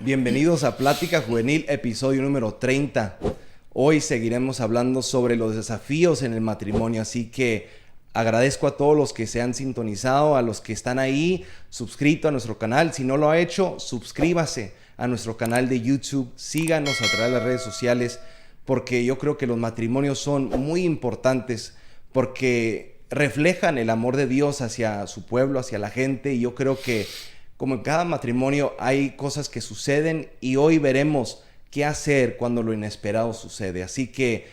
Bienvenidos a Plática Juvenil, episodio número 30. Hoy seguiremos hablando sobre los desafíos en el matrimonio, así que agradezco a todos los que se han sintonizado, a los que están ahí, suscrito a nuestro canal. Si no lo ha hecho, suscríbase a nuestro canal de YouTube, síganos a través de las redes sociales, porque yo creo que los matrimonios son muy importantes, porque reflejan el amor de Dios hacia su pueblo, hacia la gente, y yo creo que como en cada matrimonio hay cosas que suceden y hoy veremos qué hacer cuando lo inesperado sucede. Así que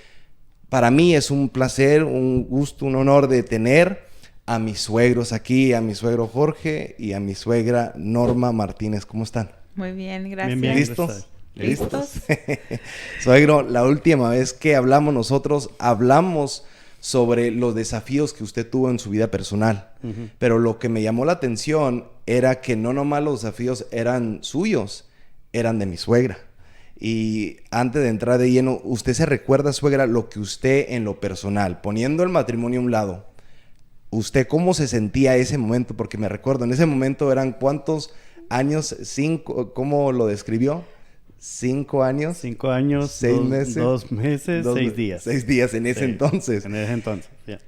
para mí es un placer, un gusto, un honor de tener a mis suegros aquí, a mi suegro Jorge y a mi suegra Norma Martínez. ¿Cómo están? Muy bien, gracias. Bien, ¿Listos? ¿Listos? Suegro, la última vez que hablamos nosotros, hablamos sobre los desafíos que usted tuvo en su vida personal. Pero lo que me llamó la atención era que no nomás los desafíos eran suyos, eran de mi suegra. Y antes de entrar de lleno, ¿usted se recuerda, suegra, lo que usted en lo personal, poniendo el matrimonio a un lado, usted cómo se sentía ese momento? Porque me recuerdo, en ese momento eran ¿cuántos años? 5, ¿cómo lo describió? 5 años. 5 años, 6 meses. 2 meses, 6 días. 6 días en ese entonces. En ese entonces, ya.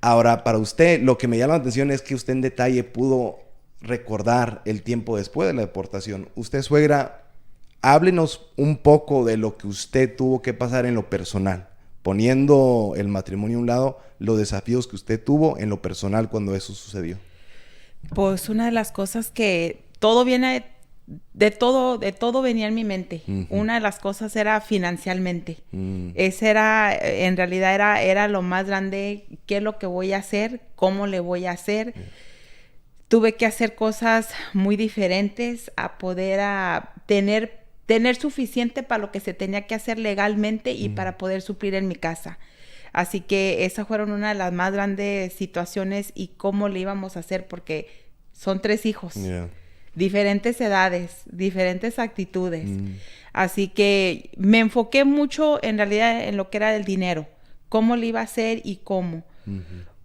Ahora, para usted, lo que me llama la atención es que usted en detalle pudo recordar el tiempo después de la deportación. Usted, suegra, háblenos un poco de lo que usted tuvo que pasar en lo personal, poniendo el matrimonio a un lado, los desafíos que usted tuvo en lo personal cuando eso sucedió. Pues una de las cosas que todo viene, de todo venía en mi mente. Una de las cosas era financieramente. Ese era, en realidad era lo más grande. ¿Qué es lo que voy a hacer? ¿Cómo le voy a hacer? Tuve que hacer cosas muy diferentes a poder tener suficiente para lo que se tenía que hacer legalmente y para poder suplir en mi casa. Así que esas fueron una de las más grandes situaciones y cómo le íbamos a hacer, porque son 3 hijos. Yeah. Diferentes edades, diferentes actitudes. Así que me enfoqué mucho en realidad en lo que era el dinero, cómo le iba a hacer y cómo.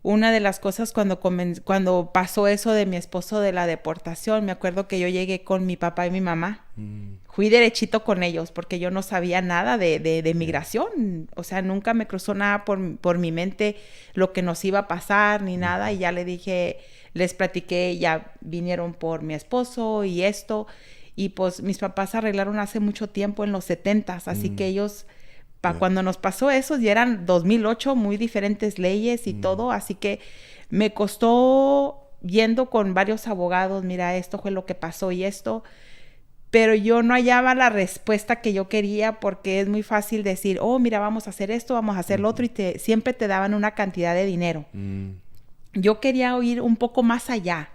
Una de las cosas cuando pasó eso de mi esposo de la deportación, me acuerdo que yo llegué con mi papá y mi mamá. Fui derechito con ellos porque yo no sabía nada de migración. O sea, nunca me cruzó nada por mi mente lo que nos iba a pasar ni nada. Y ya les platiqué, ya vinieron por mi esposo y esto. Y pues mis papás arreglaron hace mucho tiempo, en los 70s. Así que ellos, cuando nos pasó eso, ya eran 2008, muy diferentes leyes y todo. Así que me costó yendo con varios abogados, mira, esto fue lo que pasó y esto. Pero yo no hallaba la respuesta que yo quería, porque es muy fácil decir, oh, mira, vamos a hacer esto, vamos a hacer lo otro, y siempre te daban una cantidad de dinero. Yo quería oír un poco más allá.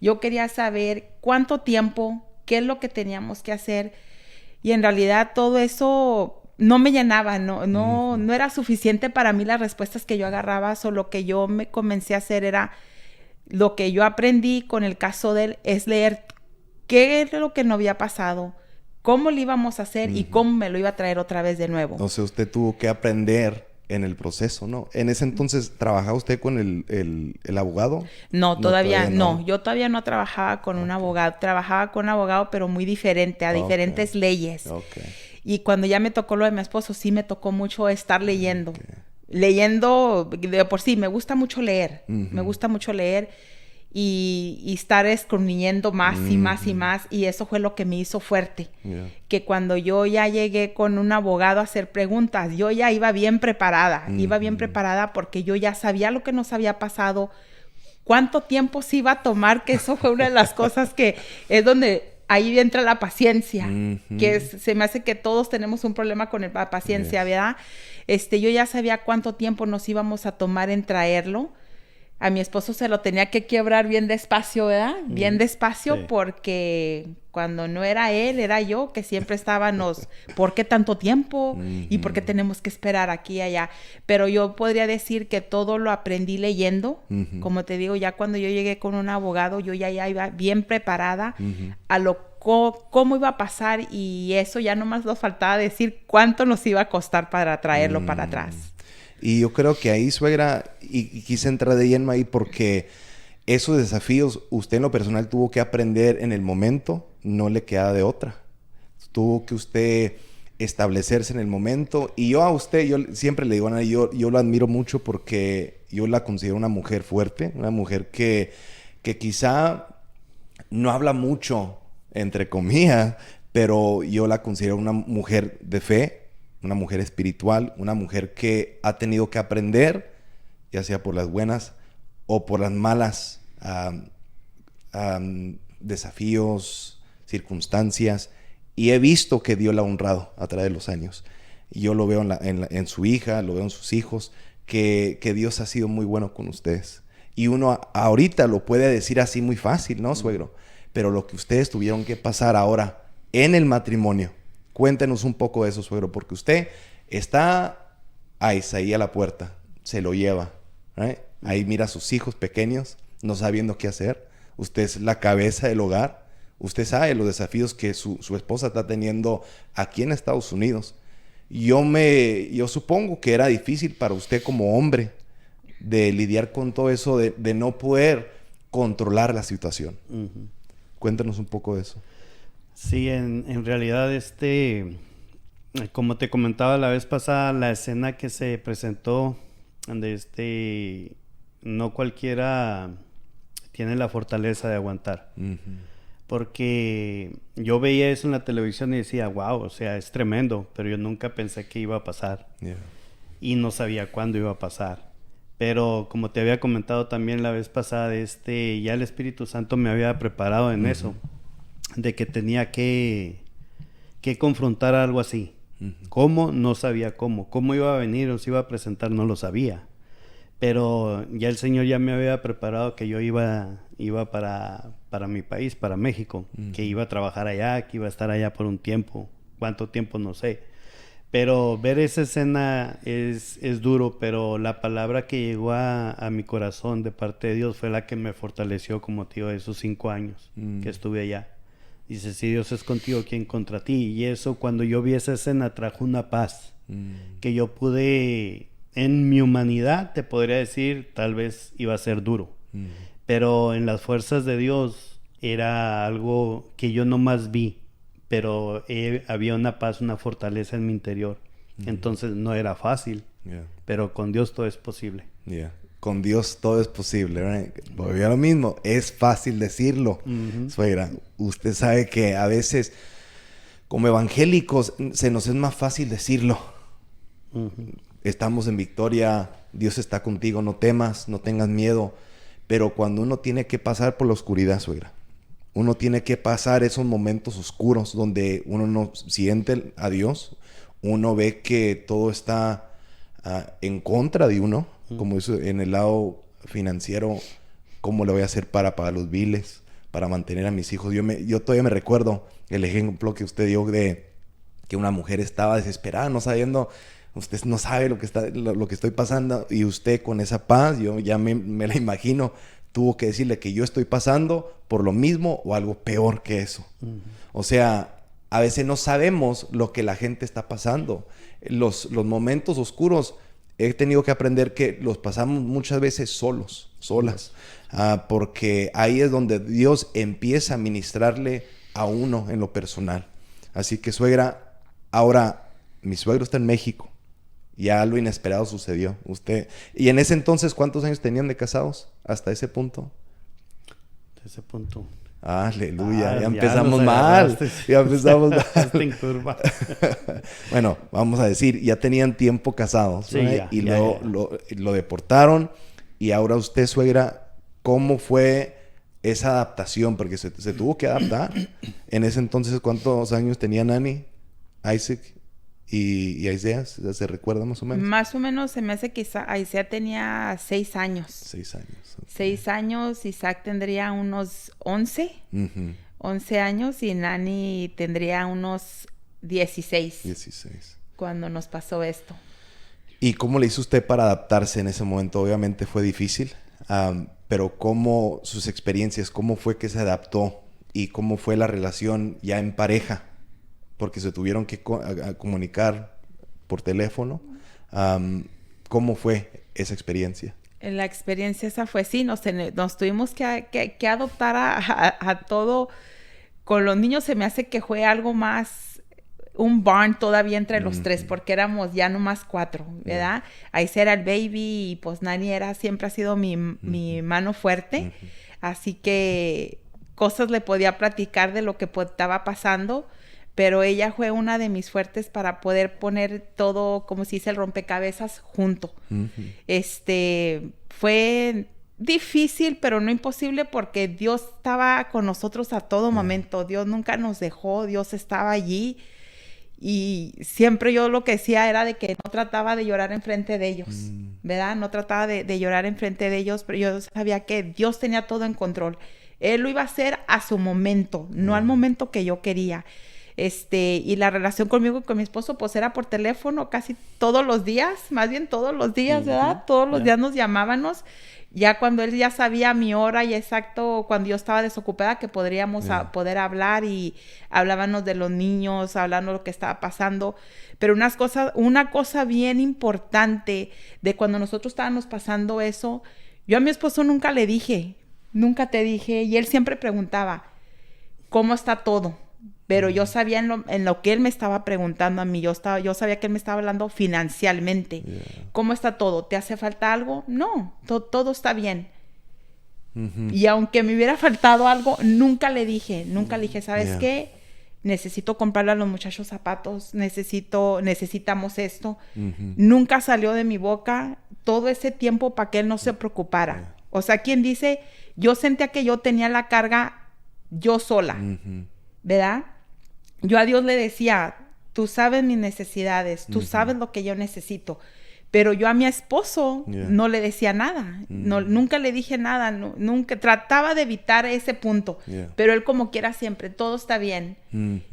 Yo quería saber cuánto tiempo, qué es lo que teníamos que hacer. Y en realidad todo eso no me llenaba, no era suficiente para mí las respuestas que yo agarraba. Solo que yo me comencé a hacer era, lo que yo aprendí con el caso de él, es leer qué es lo que no había pasado, cómo lo íbamos a hacer y cómo me lo iba a traer otra vez de nuevo. O sea, usted tuvo que aprender en el proceso, ¿no? En ese entonces, ¿trabajaba usted con el abogado? No, todavía no. Yo todavía no trabajaba con un abogado. Trabajaba con un abogado, pero muy diferente, a diferentes leyes. Y cuando ya me tocó lo de mi esposo, sí me tocó mucho estar leyendo. Leyendo, de por sí, me gusta mucho leer. Me gusta mucho leer. Y estar escudriñando más y más y más. Y eso fue lo que me hizo fuerte. Que cuando yo ya llegué con un abogado a hacer preguntas, yo ya iba bien preparada. Iba bien preparada porque yo ya sabía lo que nos había pasado, cuánto tiempo se iba a tomar, que eso fue una de las cosas que es donde ahí entra la paciencia. Que se me hace que todos tenemos un problema con la paciencia, ¿verdad? Yo ya sabía cuánto tiempo nos íbamos a tomar en traerlo. A mi esposo se lo tenía que quebrar bien despacio, ¿verdad? Bien despacio, porque cuando no era él, era yo, que siempre estábamos, ¿por qué tanto tiempo? ¿Y por qué tenemos que esperar aquí y allá? Pero yo podría decir que todo lo aprendí leyendo. Como te digo, ya cuando yo llegué con un abogado, yo ya iba bien preparada a cómo iba a pasar, y eso ya nomás nos faltaba decir cuánto nos iba a costar para traerlo para atrás. Y yo creo que ahí, suegra, y quise entrar de lleno ahí porque esos desafíos usted en lo personal tuvo que aprender en el momento, no le queda de otra. Tuvo que usted establecerse en el momento. Y yo a usted, yo siempre le digo a Nani, yo lo admiro mucho porque yo la considero una mujer fuerte, una mujer que quizá no habla mucho, entre comillas, pero yo la considero una mujer de fe, una mujer espiritual, una mujer que ha tenido que aprender, ya sea por las buenas o por las malas desafíos, circunstancias, y he visto que Dios la ha honrado a través de los años. Y yo lo veo en su hija, lo veo en sus hijos, que Dios ha sido muy bueno con ustedes. Y uno ahorita lo puede decir así muy fácil, ¿no, suegro? Pero lo que ustedes tuvieron que pasar ahora en el matrimonio, cuéntenos un poco de eso, suegro, porque usted está a Isaí a la puerta, se lo lleva, ¿right? Ahí mira a sus hijos pequeños, no sabiendo qué hacer. Usted es la cabeza del hogar. Usted sabe los desafíos que su esposa está teniendo aquí en Estados Unidos. Yo supongo que era difícil para usted como hombre de lidiar con todo eso, de no poder controlar la situación. Uh-huh. Cuéntanos un poco de eso. Sí, en realidad, como te comentaba la vez pasada, la escena que se presentó de no cualquiera tiene la fortaleza de aguantar. Uh-huh. Porque yo veía eso en la televisión y decía, wow, o sea, es tremendo, pero yo nunca pensé que iba a pasar. Yeah. Y no sabía cuándo iba a pasar. Pero como te había comentado también la vez pasada, ya el Espíritu Santo me había preparado en eso, de que tenía que confrontar algo así. ¿Cómo? No sabía cómo. ¿Cómo iba a venir o se iba a presentar? No lo sabía. Pero ya el Señor ya me había preparado que yo iba para mi país, para México, que iba a trabajar allá, que iba a estar allá por un tiempo. ¿Cuánto tiempo? No sé. Pero ver esa escena es duro, pero la palabra que llegó a mi corazón de parte de Dios fue la que me fortaleció, como te digo, esos 5 años que estuve allá. Dice, si Dios es contigo, ¿quién contra ti? Y eso, cuando yo vi esa escena, trajo una paz que yo pude, en mi humanidad, te podría decir, tal vez iba a ser duro. Pero en las fuerzas de Dios era algo que yo nomás vi, pero había una paz, una fortaleza en mi interior. Entonces no era fácil, pero con Dios todo es posible. Con Dios todo es posible, right? Volvió a lo mismo, es fácil decirlo. Suegra, usted sabe que a veces como evangélicos se nos es más fácil decirlo. Estamos en victoria, Dios está contigo, no temas, no tengas miedo. Pero cuando uno tiene que pasar por la oscuridad, suegra, uno tiene que pasar esos momentos oscuros donde uno no siente a Dios, uno ve que todo está en contra de uno, como eso en el lado financiero, ¿cómo le voy a hacer para pagar los biles, para mantener a mis hijos? Yo todavía me recuerdo el ejemplo que usted dio de que una mujer estaba desesperada, no sabiendo, usted no sabe lo que estoy pasando, y usted con esa paz, yo ya me la imagino, tuvo que decirle que yo estoy pasando por lo mismo o algo peor que eso. O sea, a veces no sabemos lo que la gente está pasando. Los momentos oscuros he tenido que aprender que los pasamos muchas veces solas. Porque ahí es donde Dios empieza a ministrarle a uno en lo personal. Así que, suegra, ahora mi suegro está en México. Ya lo inesperado sucedió. Y en ese entonces, ¿cuántos años tenían de casados hasta ese punto? De ese punto. Aleluya, ya empezamos mal. Ya empezamos mal. En curva. Bueno, vamos a decir, ya tenían tiempo casados. Sí, y lo deportaron. Y ahora usted, suegra, ¿cómo fue esa adaptación? Porque se tuvo que adaptar. En ese entonces, ¿cuántos años tenía Nani, Isaac y Isaiah? ¿Se recuerda más o menos? Más o menos se me hace que Isaiah tenía 6 años. 6 años. Okay. 6 años, Isaac tendría unos 11. 11 años y Nani tendría unos 16. Cuando nos pasó esto. ¿Y cómo le hizo usted para adaptarse en ese momento? Obviamente fue difícil, pero ¿cómo sus experiencias? ¿Cómo fue que se adaptó? ¿Y cómo fue la relación ya en pareja? Porque se tuvieron que comunicar por teléfono. ¿Cómo fue esa experiencia? La experiencia esa fue, sí, nos tuvimos que adoptar a todo. Con los niños se me hace que fue algo más un barn todavía entre los tres, porque éramos ya nomás 4, ¿verdad? Ahí era el baby y pues Nani siempre ha sido mi mano fuerte. Así que cosas le podía platicar de lo que estaba pasando, pero ella fue una de mis fuertes para poder poner todo, como se dice, el rompecabezas junto. Fue difícil, pero no imposible, porque Dios estaba con nosotros a todo momento. Dios nunca nos dejó, Dios estaba allí. Y siempre yo lo que decía era de que no trataba de llorar enfrente de ellos, ¿verdad? No trataba de llorar enfrente de ellos, pero yo sabía que Dios tenía todo en control. Él lo iba a hacer a su momento, no al momento que yo quería. Y la relación conmigo y con mi esposo, pues era por teléfono casi todos los días, más bien todos los días, ¿verdad? Todos los días nos llamábamos. Ya cuando él ya sabía mi hora y exacto cuando yo estaba desocupada que podríamos poder hablar, y hablábamos de los niños, hablando de lo que estaba pasando. Pero una cosa bien importante de cuando nosotros estábamos pasando eso, yo a mi esposo nunca le dije, nunca te dije, y él siempre preguntaba, ¿cómo está todo? Pero yo sabía en lo que él me estaba preguntando a mí, yo sabía que él me estaba hablando financieramente. ¿Cómo está todo? ¿Te hace falta algo? No, todo está bien. Y aunque me hubiera faltado algo, nunca le dije, ¿sabes qué? Necesito comprarle a los muchachos zapatos, necesitamos esto. Nunca salió de mi boca todo ese tiempo para que él no se preocupara. O sea, quien dice, yo sentía que yo tenía la carga yo sola, ¿verdad? Yo a Dios le decía, tú sabes mis necesidades, tú sabes lo que yo necesito. Pero yo a mi esposo no le decía nada. Nunca le dije nada. Nunca trataba de evitar ese punto. Pero él como quiera siempre, todo está bien.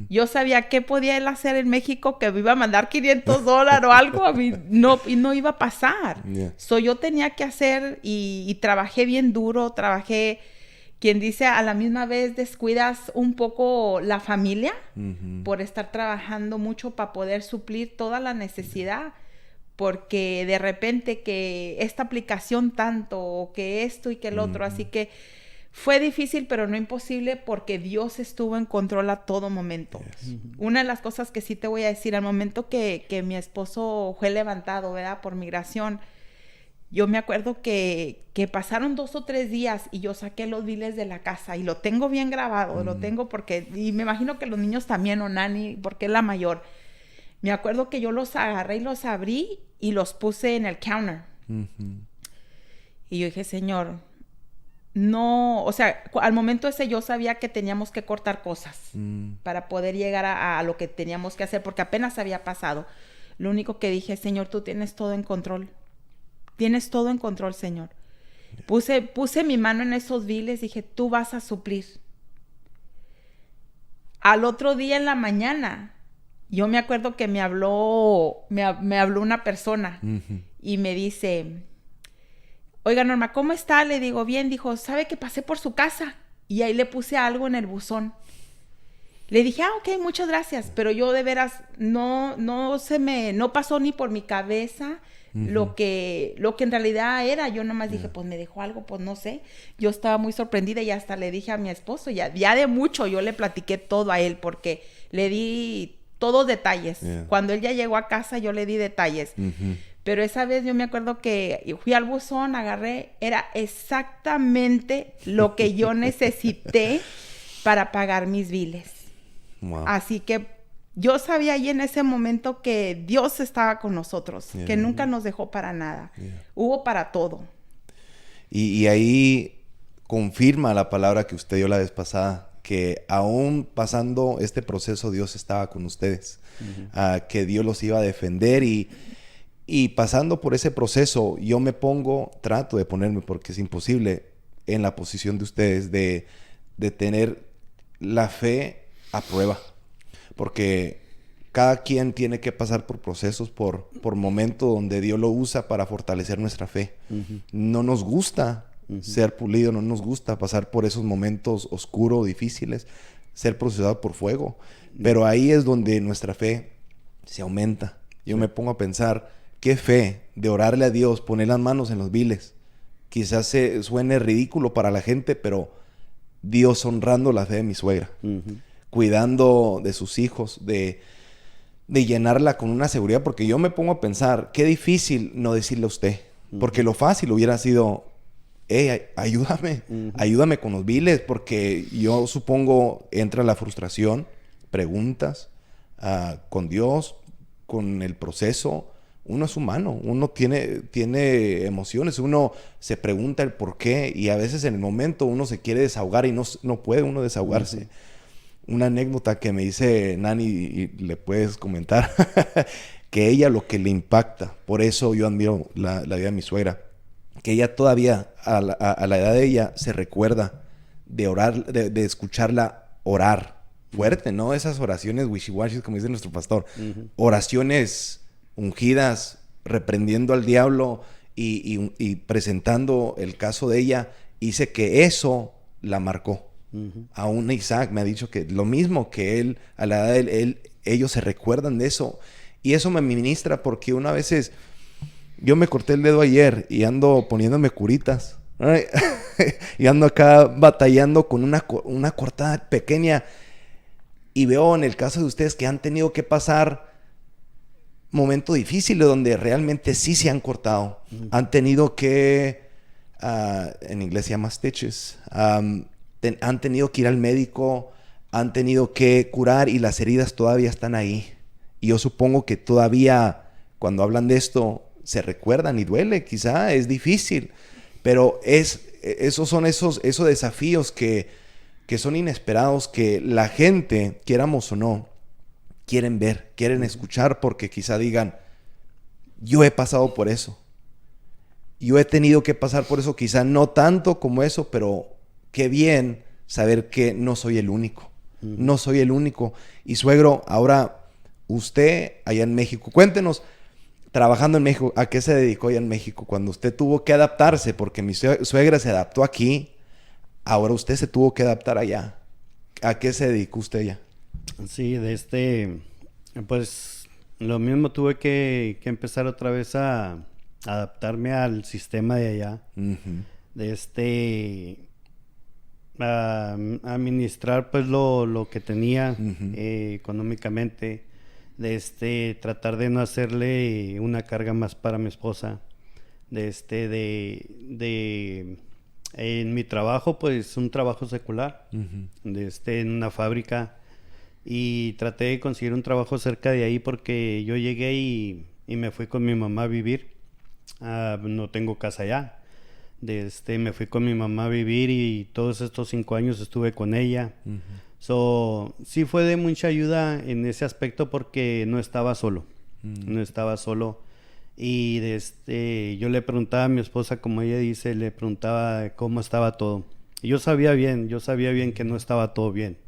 Yo sabía qué podía él hacer en México, que me iba a mandar $500 o algo. A mí no iba a pasar. Yo tenía que hacer y trabajé bien duro. Quien dice, a la misma vez descuidas un poco la familia por estar trabajando mucho para poder suplir toda la necesidad, porque de repente que esta aplicación tanto, o que esto y que el otro, así que fue difícil, pero no imposible, porque Dios estuvo en control a todo momento. Una de las cosas que sí te voy a decir, al momento que mi esposo fue levantado, ¿verdad?, por migración, yo me acuerdo que pasaron 2 o 3 días y yo saqué los biles de la casa, y lo tengo bien grabado, lo tengo y me imagino que los niños también, o Nani, porque es la mayor. Me acuerdo que yo los agarré y los abrí y los puse en el counter. Y yo dije, Señor, no, o sea, al momento ese yo sabía que teníamos que cortar cosas para poder llegar a lo que teníamos que hacer, porque apenas había pasado. Lo único que dije, Señor, tú tienes todo en control. Tienes todo en control, Señor. Puse mi mano en esos biles, dije, tú vas a suplir. Al otro día en la mañana, yo me acuerdo que me habló una persona y me dice, oiga, Norma, ¿cómo está? Le digo, bien. Dijo, ¿sabe que pasé por su casa? Y ahí le puse algo en el buzón. Le dije, ok, muchas gracias. Pero yo de veras, no pasó ni por mi cabeza lo que en realidad era. Yo nomás dije, pues me dejó algo, pues no sé. Yo estaba muy sorprendida y hasta le dije a mi esposo, ya de mucho yo le platiqué todo a él, porque le di todos detalles. Cuando él ya llegó a casa, yo le di detalles. Pero esa vez yo me acuerdo que fui al buzón, agarré, era exactamente lo que yo necesité para pagar mis biles. Wow. Así que yo sabía ahí en ese momento que Dios estaba con nosotros, que nunca nos dejó para nada. Hubo para todo. Y ahí confirma la palabra que usted dio la vez pasada, que aún pasando este proceso, Dios estaba con ustedes, que Dios los iba a defender, y pasando por ese proceso, yo trato de ponerme, porque es imposible, en la posición de ustedes, de tener la fe a prueba. Porque cada quien tiene que pasar por procesos, por momentos donde Dios lo usa para fortalecer nuestra fe. No nos gusta ser pulido, no nos gusta pasar por esos momentos oscuros, difíciles, ser procesado por fuego. Pero ahí es donde nuestra fe se aumenta. Yo me pongo a pensar, qué fe de orarle a Dios, poner las manos en los biles. Quizás suene ridículo para la gente, pero Dios honrando la fe de mi suegra. Cuidando de sus hijos, de de llenarla con una seguridad, porque yo me pongo a pensar, qué difícil no decirle a usted, porque lo fácil hubiera sido, ayúdame, ayúdame con los biles, porque yo supongo entra la frustración, preguntas con Dios, con el proceso. Uno es humano, uno tiene emociones, uno se pregunta el por qué y a veces en el momento uno se quiere desahogar y no puede uno desahogarse. Una anécdota que me dice Nani y le puedes comentar, que ella lo que le impacta, por eso yo admiro la vida de mi suegra, que ella todavía a la edad de ella se recuerda de orar, de escucharla orar fuerte, ¿no? Esas oraciones wishy-washy, como dice nuestro pastor, oraciones ungidas, reprendiendo al diablo y presentando el caso de ella, dice que eso la marcó. Aún Isaac me ha dicho que lo mismo que él, a la edad de él, ellos se recuerdan de eso. Y eso me ministra porque una vez yo me corté el dedo ayer y ando poniéndome curitas. Y ando acá batallando con una cortada pequeña. Y veo en el caso de ustedes que han tenido que pasar momentos difíciles donde realmente sí se han cortado. Han tenido que, en inglés se llama stitches, han tenido que ir al médico, han tenido que curar y las heridas todavía están ahí. Y yo supongo que todavía cuando hablan de esto se recuerdan y duele, quizá es difícil, pero esos son esos desafíos que son inesperados, que la gente, quieramos o no, quieren ver, quieren escuchar, porque quizá digan, yo he pasado por eso. Yo he tenido que pasar por eso, quizá no tanto como eso, pero qué bien saber que no soy el único. No soy el único. Y suegro, ahora usted allá en México, cuéntenos, trabajando en México, ¿a qué se dedicó allá en México? Cuando usted tuvo que adaptarse, porque mi suegra se adaptó aquí, ahora usted se tuvo que adaptar allá. ¿A qué se dedicó usted allá? Sí, pues lo mismo, tuve que empezar otra vez a adaptarme al sistema de allá, a administrar pues lo que tenía económicamente, tratar de no hacerle una carga más para mi esposa, en mi trabajo, pues un trabajo secular, en una fábrica, y traté de conseguir un trabajo cerca de ahí porque yo llegué y me fui con mi mamá a vivir. No tengo casa allá. Me fui con mi mamá a vivir y todos estos 5 años estuve con ella. Sí fue de mucha ayuda en ese aspecto porque no estaba solo. No estaba solo. Y yo le preguntaba a mi esposa, como ella dice, le preguntaba cómo estaba todo. Y yo sabía bien que no estaba todo bien.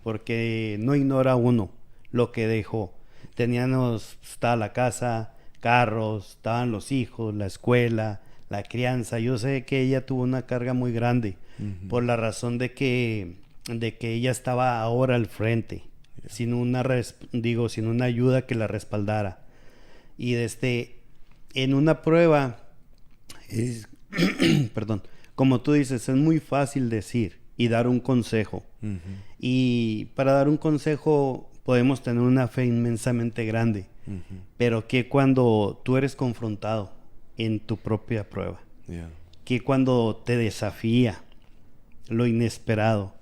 Porque no ignora uno lo que dejó. Estaba la casa, carros, estaban los hijos, la escuela, la crianza. Yo sé que ella tuvo una carga muy grande por la razón de que ella estaba ahora al frente, sin una ayuda que la respaldara. Y en una prueba, perdón, como tú dices, es muy fácil decir y dar un consejo. Y para dar un consejo podemos tener una fe inmensamente grande, pero que cuando tú eres confrontado en tu propia prueba, que cuando te desafía lo inesperado,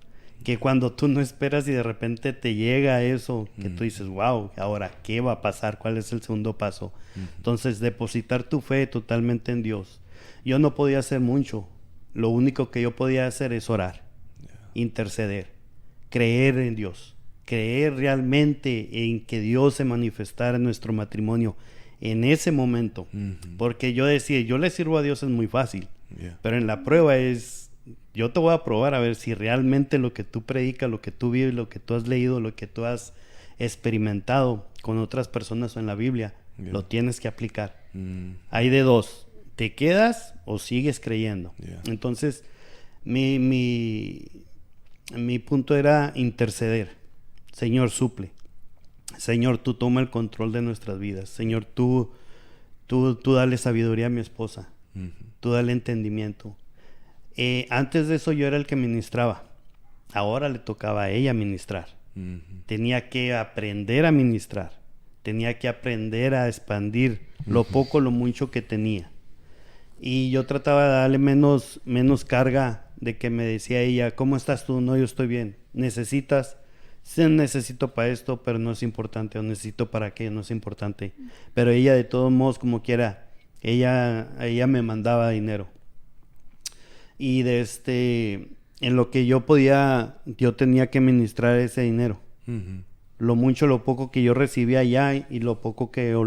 que cuando tú no esperas y de repente te llega eso, que tú dices, wow, ahora, ¿qué va a pasar? ¿Cuál es el segundo paso? Entonces, depositar tu fe totalmente en Dios. Yo no podía hacer mucho. Lo único que yo podía hacer es orar, interceder, creer en Dios, creer realmente en que Dios se manifestara en nuestro matrimonio en ese momento. Porque yo decía, yo le sirvo a Dios es muy fácil, pero en la prueba yo te voy a probar a ver si realmente lo que tú predicas, lo que tú vives, lo que tú has leído, lo que tú has experimentado con otras personas o en la Biblia, lo tienes que aplicar. Hay de dos, ¿te quedas o sigues creyendo? Entonces, mi punto era interceder. Señor, suple. Señor, tú toma el control de nuestras vidas. Señor, tú dale sabiduría a mi esposa. Tú dale entendimiento. Antes de eso yo era el que ministraba. Ahora le tocaba a ella ministrar. Tenía que aprender a ministrar. tenía que aprender a expandir lo poco, lo mucho que tenía. Y yo trataba de darle menos carga de que me decía ella, ¿cómo estás tú? No, yo estoy bien. ¿Necesitas? Sí, necesito para esto, pero no es importante. O necesito para aquello, no es importante. Pero ella, de todos modos, como quiera, ella me mandaba dinero. Y en lo que yo podía, yo tenía que administrar ese dinero. Uh-huh. Lo mucho, lo poco que yo recibía allá y lo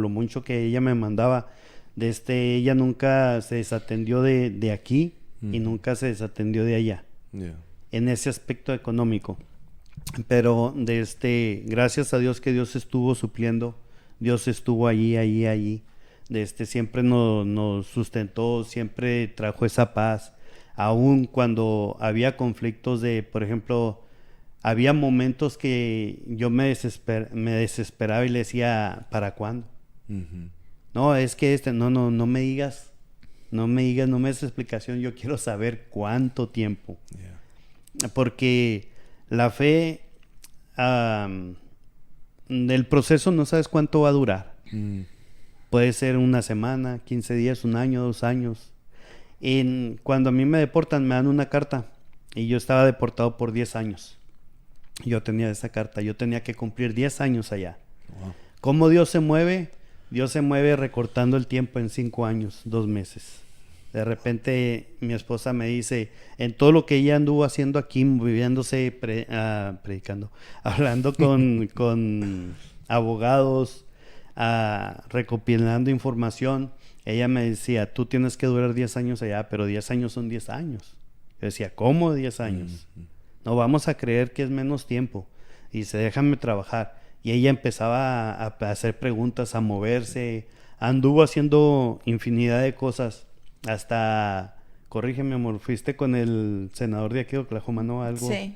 mucho que ella me mandaba, ella nunca se desatendió de aquí y nunca se desatendió de allá. Yeah. En ese aspecto económico. Pero gracias a Dios que Dios estuvo supliendo, Dios estuvo allí. Siempre nos sustentó, siempre trajo esa paz. Aún cuando había conflictos por ejemplo, había momentos que yo me desesperaba y le decía, ¿para cuándo? Uh-huh. No, es que no me digas, no me des explicación, yo quiero saber cuánto tiempo. Yeah. Porque la fe, el proceso no sabes cuánto va a durar. Puede ser una semana, 15 días, un año, 2 años. Cuando a mí me deportan, me dan una carta y yo estaba deportado por 10 años. Yo tenía esa carta, yo tenía que cumplir 10 años allá. Wow. ¿Cómo Dios se mueve? Dios se mueve recortando el tiempo en 5 años, 2 meses. De repente mi esposa me dice, en todo lo que ella anduvo haciendo aquí, moviéndose, predicando, hablando con abogados, recopilando información, ella me decía, tú tienes que durar 10 años allá, pero 10 años son 10 años. Yo decía, ¿cómo 10 años? Uh-huh. No, vamos a creer que es menos tiempo. Y dice, déjame trabajar. Y ella empezaba a hacer preguntas, a moverse. Anduvo haciendo infinidad de cosas. Hasta, corrígeme, amor, fuiste con el senador de aquí de Oklahoma, ¿no? Algo. Sí.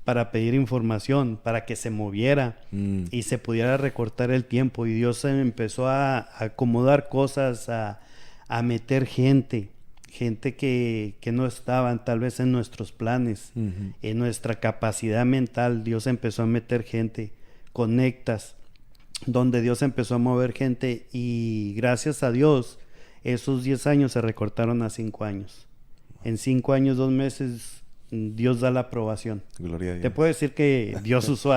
Para pedir información, para que se moviera y se pudiera recortar el tiempo. Y Dios empezó a acomodar cosas, a meter gente que no estaban tal vez en nuestros planes, uh-huh. En nuestra capacidad mental. Dios empezó a meter gente, conectas, donde Dios empezó a mover gente y gracias a Dios esos 10 años se recortaron a 5 años. En 5 años, 2 meses, Dios da la aprobación. Gloria a Dios. Te puedo decir que Dios usó,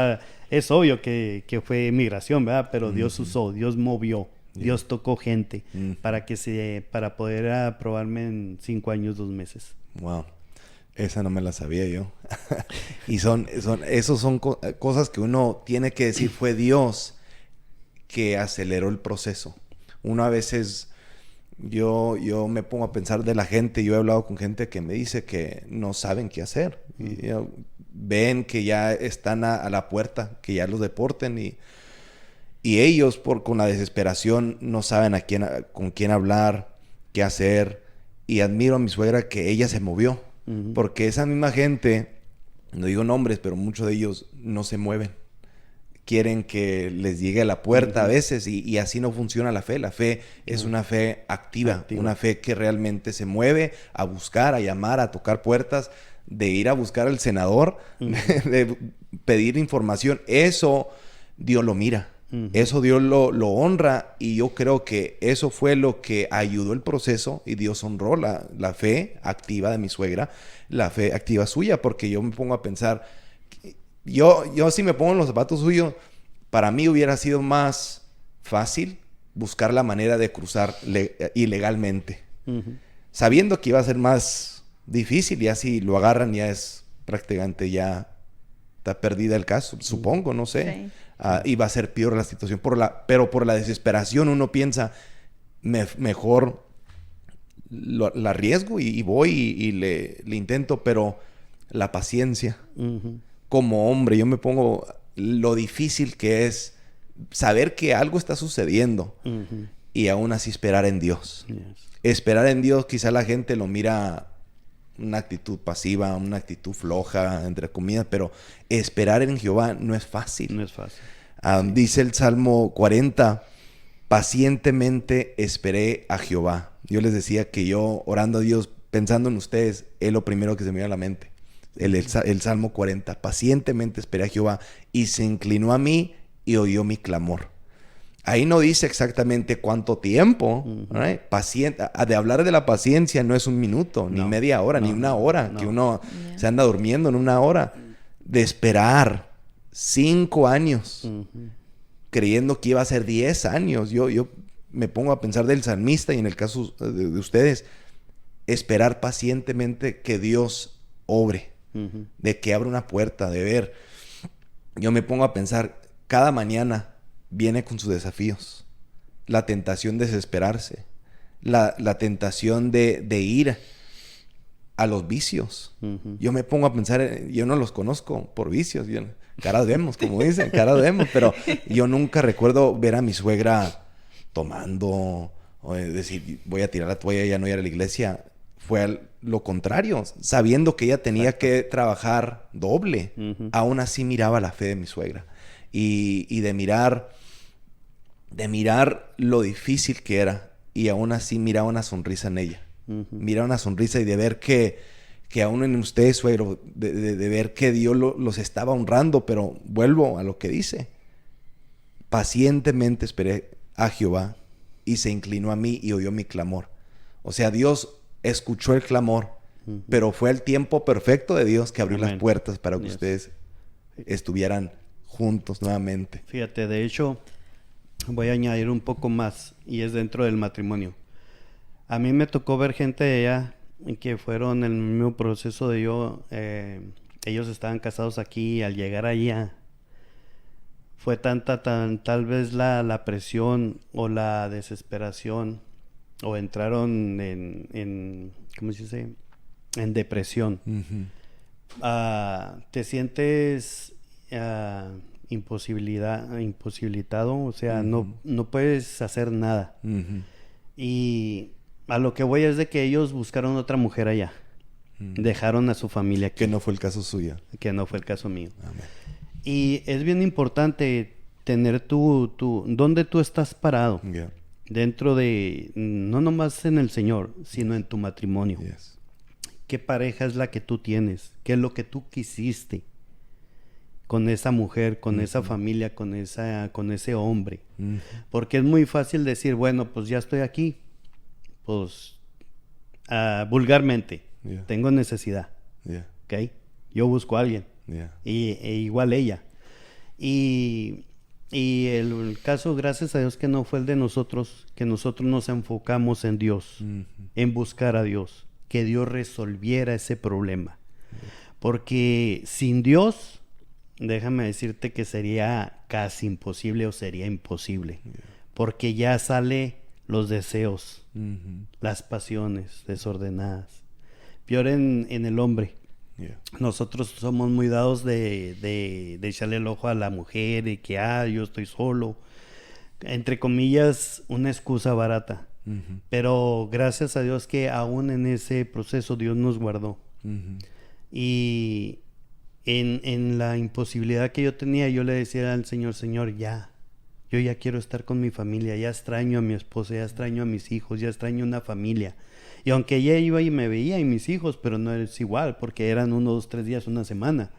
es obvio que fue migración, ¿verdad? Pero Dios usó, Dios movió. Dios tocó gente para poder aprobarme en 5 años, 2 meses. Wow. Esa no me la sabía yo. Y esos son cosas que uno tiene que decir, fue Dios que aceleró el proceso. Uno a veces, yo me pongo a pensar de la gente, yo he hablado con gente que me dice que no saben qué hacer. Y, ven que ya están a la puerta, que ya los deporten y ellos con la desesperación no saben con quién hablar, qué hacer. Y admiro a mi suegra que ella se movió. Uh-huh. Porque esa misma gente, no digo nombres, pero muchos de ellos no se mueven. Quieren que les llegue a la puerta uh-huh. a veces y así no funciona la fe. La fe es una fe activa, una fe que realmente se mueve a buscar, a llamar, a tocar puertas, de ir a buscar al senador, uh-huh. de pedir información. Eso Dios lo mira. Uh-huh. Eso Dios lo honra y yo creo que eso fue lo que ayudó el proceso y Dios honró la fe activa de mi suegra, la fe activa suya, porque yo me pongo a pensar, yo si me pongo en los zapatos suyos, para mí hubiera sido más fácil buscar la manera de cruzar ilegalmente, uh-huh. sabiendo que iba a ser más difícil y así lo agarran ya es prácticamente ya está perdida el caso, supongo, no sé. Sí. Y va a ser peor la situación. Pero por la desesperación uno piensa, mejor la arriesgo y voy y le intento, pero la paciencia. Uh-huh. Como hombre, yo me pongo lo difícil que es saber que algo está sucediendo uh-huh. y aún así esperar en Dios. Yes. Esperar en Dios, quizá la gente lo mira una actitud pasiva, una actitud floja, entre comillas, pero esperar en Jehová no es fácil. No es fácil. Dice el Salmo 40, pacientemente esperé a Jehová. Yo les decía que yo, orando a Dios, pensando en ustedes, es lo primero que se me viene a la mente. El Salmo 40, pacientemente esperé a Jehová y se inclinó a mí y oyó mi clamor. ahí no dice exactamente cuánto tiempo, right? De hablar de la paciencia no es un minuto, ni media hora, ni una hora, que uno se anda durmiendo en una hora. De esperar 5 años, creyendo que iba a ser 10 años. Yo me pongo a pensar del salmista y en el caso de ustedes, esperar pacientemente que Dios obre, de que abra una puerta, de ver. Yo me pongo a pensar, cada mañana viene con sus desafíos. La tentación de desesperarse. La tentación de ir a los vicios. Yo me pongo a pensar, yo no los conozco por vicios. Caras vemos, como dicen, caras vemos. Pero yo nunca recuerdo ver a mi suegra tomando, o decir, voy a tirar la toalla y ya no ir a la iglesia. Fue lo contrario. Sabiendo que ella tenía que trabajar doble, aún así miraba la fe de mi suegra. Y de mirar lo difícil que era, y aún así miraba una sonrisa en ella. Miraba una sonrisa y de ver que aún en ustedes, suegro, de ver que Dios los estaba honrando. Pero vuelvo a lo que dice. Pacientemente esperé a Jehová y se inclinó a mí y oyó mi clamor. O sea, Dios escuchó el clamor, pero fue el tiempo perfecto de Dios que abrió las puertas para que ustedes estuvieran juntos nuevamente. Fíjate, de hecho, voy a añadir un poco más, y es dentro del matrimonio. A mí me tocó ver gente de allá que fueron en el mismo proceso de yo. Ellos estaban casados aquí, y al llegar allá fue tal vez la presión o la desesperación, o entraron en ¿cómo se dice? En depresión. Te sientes imposibilitado, o sea, no puedes hacer nada. Y a lo que voy es de que ellos buscaron otra mujer allá. Dejaron a su familia aquí. Que no fue el caso suyo. Que no fue el caso mío. Amén. Y es bien importante tener dónde tú estás parado. Yeah. Dentro de, no nomás en el Señor, sino en tu matrimonio. Yes. ¿Qué pareja es la que tú tienes? ¿Qué es lo que tú quisiste con esa mujer, con esa familia, con ese hombre? Porque es muy fácil decir, bueno, pues ya estoy aquí. Pues, vulgarmente, tengo necesidad. ¿Ok? Yo busco a alguien. E igual ella. Y el caso, gracias a Dios, que no fue el de nosotros, que nosotros nos enfocamos en Dios, en buscar a Dios, que Dios resolviera ese problema. Porque sin Dios, déjame decirte que sería casi imposible, o sería imposible. Porque ya sale los deseos, las pasiones desordenadas. Peor en el hombre. Nosotros somos muy dados de echarle el ojo a la mujer y que yo estoy solo, entre comillas, una excusa barata. Pero gracias a Dios que aún en ese proceso Dios nos guardó. Y en la imposibilidad que yo tenía, yo le decía al Señor, Señor, yo ya quiero estar con mi familia, ya extraño a mi esposa, ya extraño a mis hijos, ya extraño una familia. Y aunque ella iba y me veía y mis hijos, pero no es igual, porque eran 1, 2, 3 días, una semana.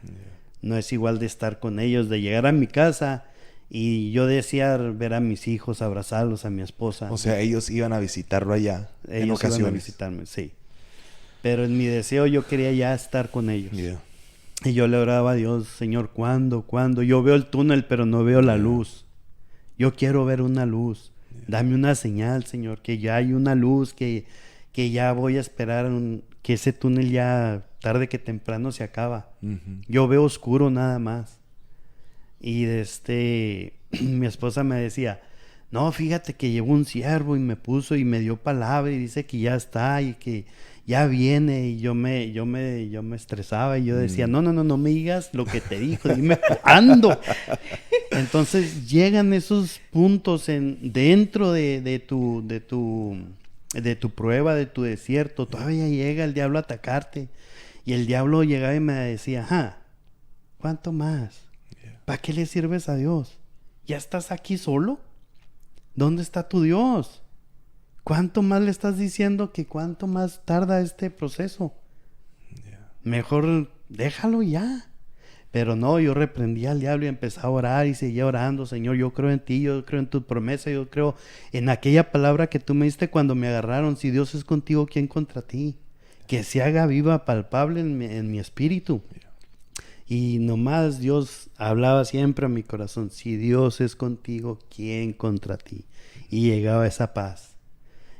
No es igual de estar con ellos, de llegar a mi casa y yo desear ver a mis hijos, abrazarlos, a mi esposa. O sea, ellos iban a visitarlo allá en ocasiones. Ellos iban a visitarme, sí. Pero en mi deseo yo quería ya estar con ellos. Y yo le oraba a Dios, Señor, ¿cuándo? Yo veo el túnel, pero no veo la luz. Yo quiero ver una luz. Dame una señal, Señor, que ya hay una luz, que ya voy a esperar que ese túnel ya tarde que temprano se acaba. Yo veo oscuro nada más. Y mi esposa me decía, no, fíjate que llegó un siervo y me puso y me dio palabra y dice que ya está y que ya viene. Y yo me estresaba y yo decía, no me digas lo que te dijo, dime cuándo. Entonces llegan esos puntos dentro de tu prueba, de tu desierto. Todavía llega el diablo a atacarte. Y el diablo llegaba y me decía, ¿cuánto más? ¿Para qué le sirves a Dios? ¿Ya estás aquí solo? ¿Dónde está tu Dios? ¿Cuánto más le estás diciendo que cuánto más tarda este proceso? Mejor déjalo ya. Pero no, yo reprendía al diablo y empezaba a orar y seguía orando. Señor, yo creo en ti, yo creo en tu promesa, yo creo en aquella palabra que tú me diste cuando me agarraron. Si Dios es contigo, ¿quién contra ti? Que se haga viva, palpable en mi espíritu. Y nomás Dios hablaba siempre a mi corazón. Si Dios es contigo, ¿quién contra ti? Y llegaba esa paz.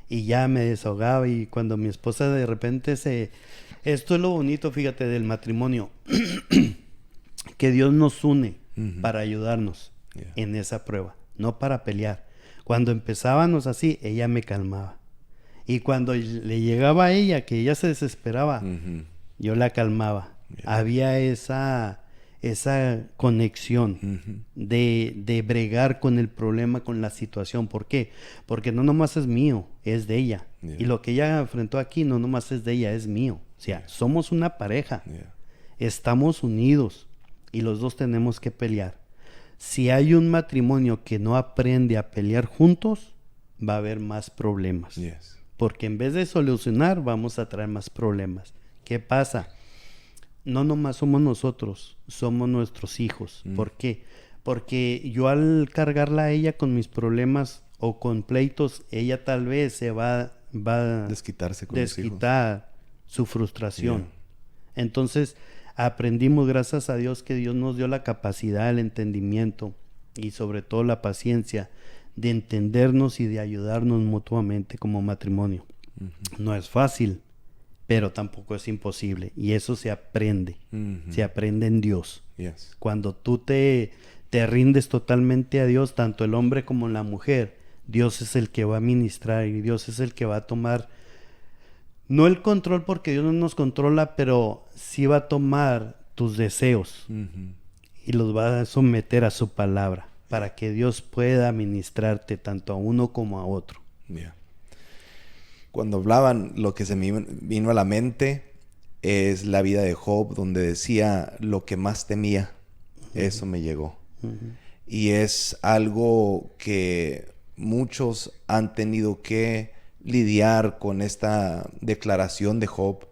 Y ya me desahogaba. Y cuando mi esposa de repente Esto es lo bonito, fíjate, del matrimonio. Que Dios nos une para ayudarnos en esa prueba, no para pelear. Cuando empezábamos así, ella me calmaba. Y cuando le llegaba a ella, que ella se desesperaba, yo la calmaba. Había esa conexión de bregar con el problema, con la situación. ¿Por qué? Porque no nomás es mío, es de ella. Y lo que ella enfrentó aquí no nomás es de ella, es mío. O sea, somos una pareja. Estamos unidos. Y los dos tenemos que pelear. Si hay un matrimonio que no aprende a pelear juntos, va a haber más problemas. Porque en vez de solucionar, vamos a traer más problemas. ¿Qué pasa? No nomás somos nosotros, somos nuestros hijos. ¿Por qué? Porque yo al cargarla a ella con mis problemas o con pleitos, ella tal vez se va a desquitar su frustración. Entonces, aprendimos, gracias a Dios, que Dios nos dio la capacidad, el entendimiento y sobre todo la paciencia de entendernos y de ayudarnos mutuamente como matrimonio. No es fácil, pero tampoco es imposible. Y eso se aprende. Se aprende en Dios. Cuando tú te rindes totalmente a Dios, tanto el hombre como la mujer, Dios es el que va a ministrar y Dios es el que va a tomar, no el control, porque Dios no nos controla, pero sí va a tomar tus deseos y los va a someter a su palabra para que Dios pueda ministrarte tanto a uno como a otro. Cuando hablaban, lo que se me vino a la mente es la vida de Job, donde decía: lo que más temía, eso me llegó. Y es algo que muchos han tenido que lidiar con esta declaración de Job,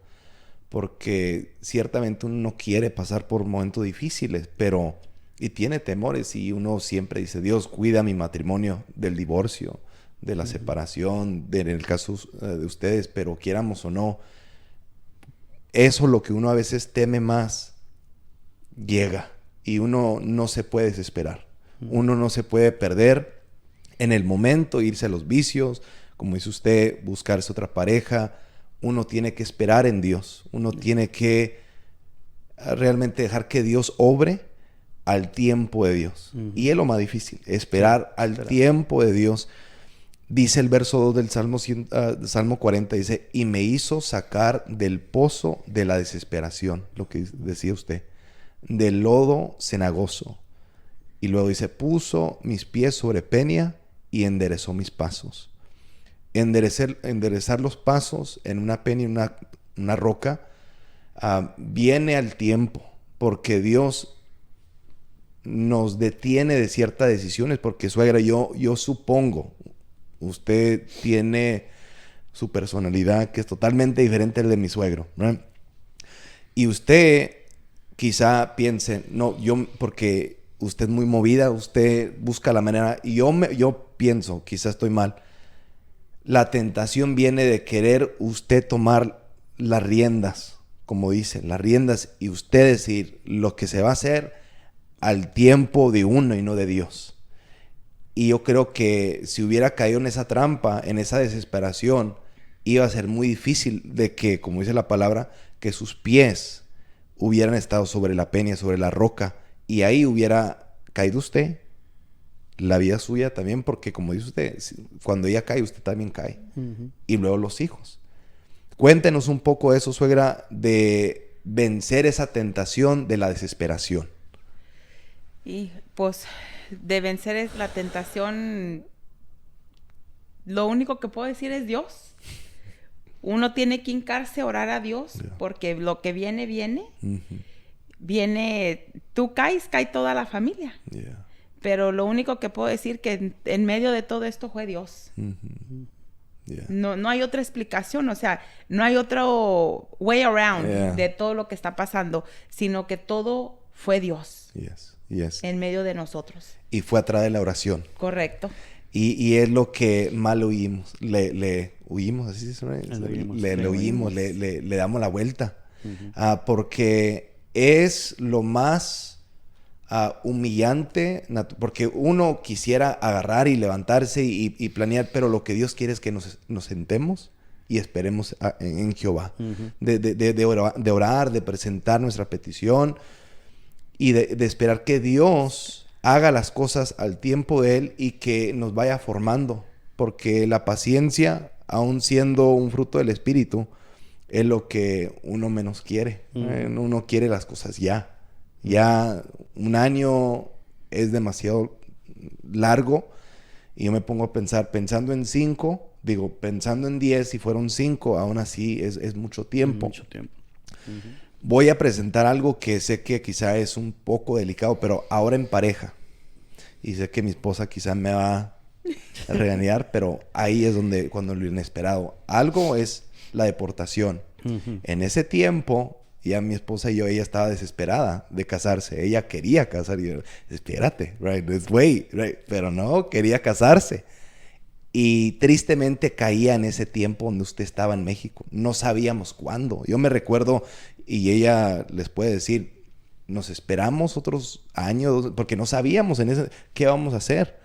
porque ciertamente uno no quiere pasar por momentos difíciles, y tiene temores, y uno siempre dice: Dios, cuida mi matrimonio del divorcio, de la separación, en el caso de ustedes, pero quieramos o no, eso, lo que uno a veces teme más, llega, y uno no se puede desesperar. Uno no se puede perder en el momento, irse a los vicios, como dice usted, buscarse otra pareja. Uno tiene que esperar en Dios. Uno tiene que realmente dejar que Dios obre al tiempo de Dios. Y es lo más difícil, esperar al tiempo de Dios. Dice el verso 2 del Salmo 40, dice: y me hizo sacar del pozo de la desesperación, lo que decía usted, del lodo cenagoso. Y luego dice: puso mis pies sobre peña y enderezó mis pasos. Enderezar los pasos en una peña, una roca, viene al tiempo, porque Dios nos detiene de ciertas decisiones. Porque, suegra, yo supongo, usted tiene su personalidad que es totalmente diferente al de mi suegro, ¿no? Y usted quizá piense: no, porque usted es muy movida, usted busca la manera, y yo pienso, quizá estoy mal, la tentación viene de querer usted tomar las riendas, como dicen, las riendas, y usted decir lo que se va a hacer al tiempo de uno y no de Dios. Y yo creo que si hubiera caído en esa trampa, en esa desesperación, iba a ser muy difícil de que, como dice la palabra, que sus pies hubieran estado sobre la peña, sobre la roca, y ahí hubiera caído usted, la vida suya también, porque como dice usted, cuando ella cae, usted también cae. Y luego los hijos. Cuéntenos un poco eso, suegra, de vencer esa tentación de la desesperación. Y pues de vencer la tentación, lo único que puedo decir es Dios. Uno tiene que hincarse a orar a Dios, porque lo que viene, viene, tú caes, cae toda la familia. Pero lo único que puedo decir que en medio de todo esto fue Dios. No hay otra explicación, o sea, no hay otro way around de todo lo que está pasando, sino que todo fue Dios. Yes. En medio de nosotros. Y fue a través de la oración. Correcto. Y es lo que mal oímos. Le huimos, así se llama. Le huimos, le damos la vuelta. Porque es lo más humillante. Porque uno quisiera agarrar y levantarse y planear, pero lo que Dios quiere es que nos sentemos y esperemos en Jehová. De orar, de presentar nuestra petición y de esperar que Dios haga las cosas al tiempo de Él y que nos vaya formando. Porque la paciencia, aun siendo un fruto del Espíritu, es lo que uno menos quiere. Uno quiere las cosas ya. Ya un año es demasiado largo. Y yo me pongo a pensar, pensando en 10, si fueron 5, aún así es mucho tiempo. Mucho tiempo. Voy a presentar algo que sé que quizá es un poco delicado, pero ahora en pareja. Y sé que mi esposa quizá me va a regañar, pero ahí es donde, cuando lo inesperado. Algo es la deportación. En ese tiempo, ya mi esposa y yo, ella estaba desesperada de casarse. Ella quería casar. Y yo, espérate, right? Wait, right? Pero no, quería casarse. Y tristemente caía en ese tiempo donde usted estaba en México. No sabíamos cuándo. Yo me recuerdo, y ella les puede decir, nos esperamos otros años, porque no sabíamos qué vamos a hacer.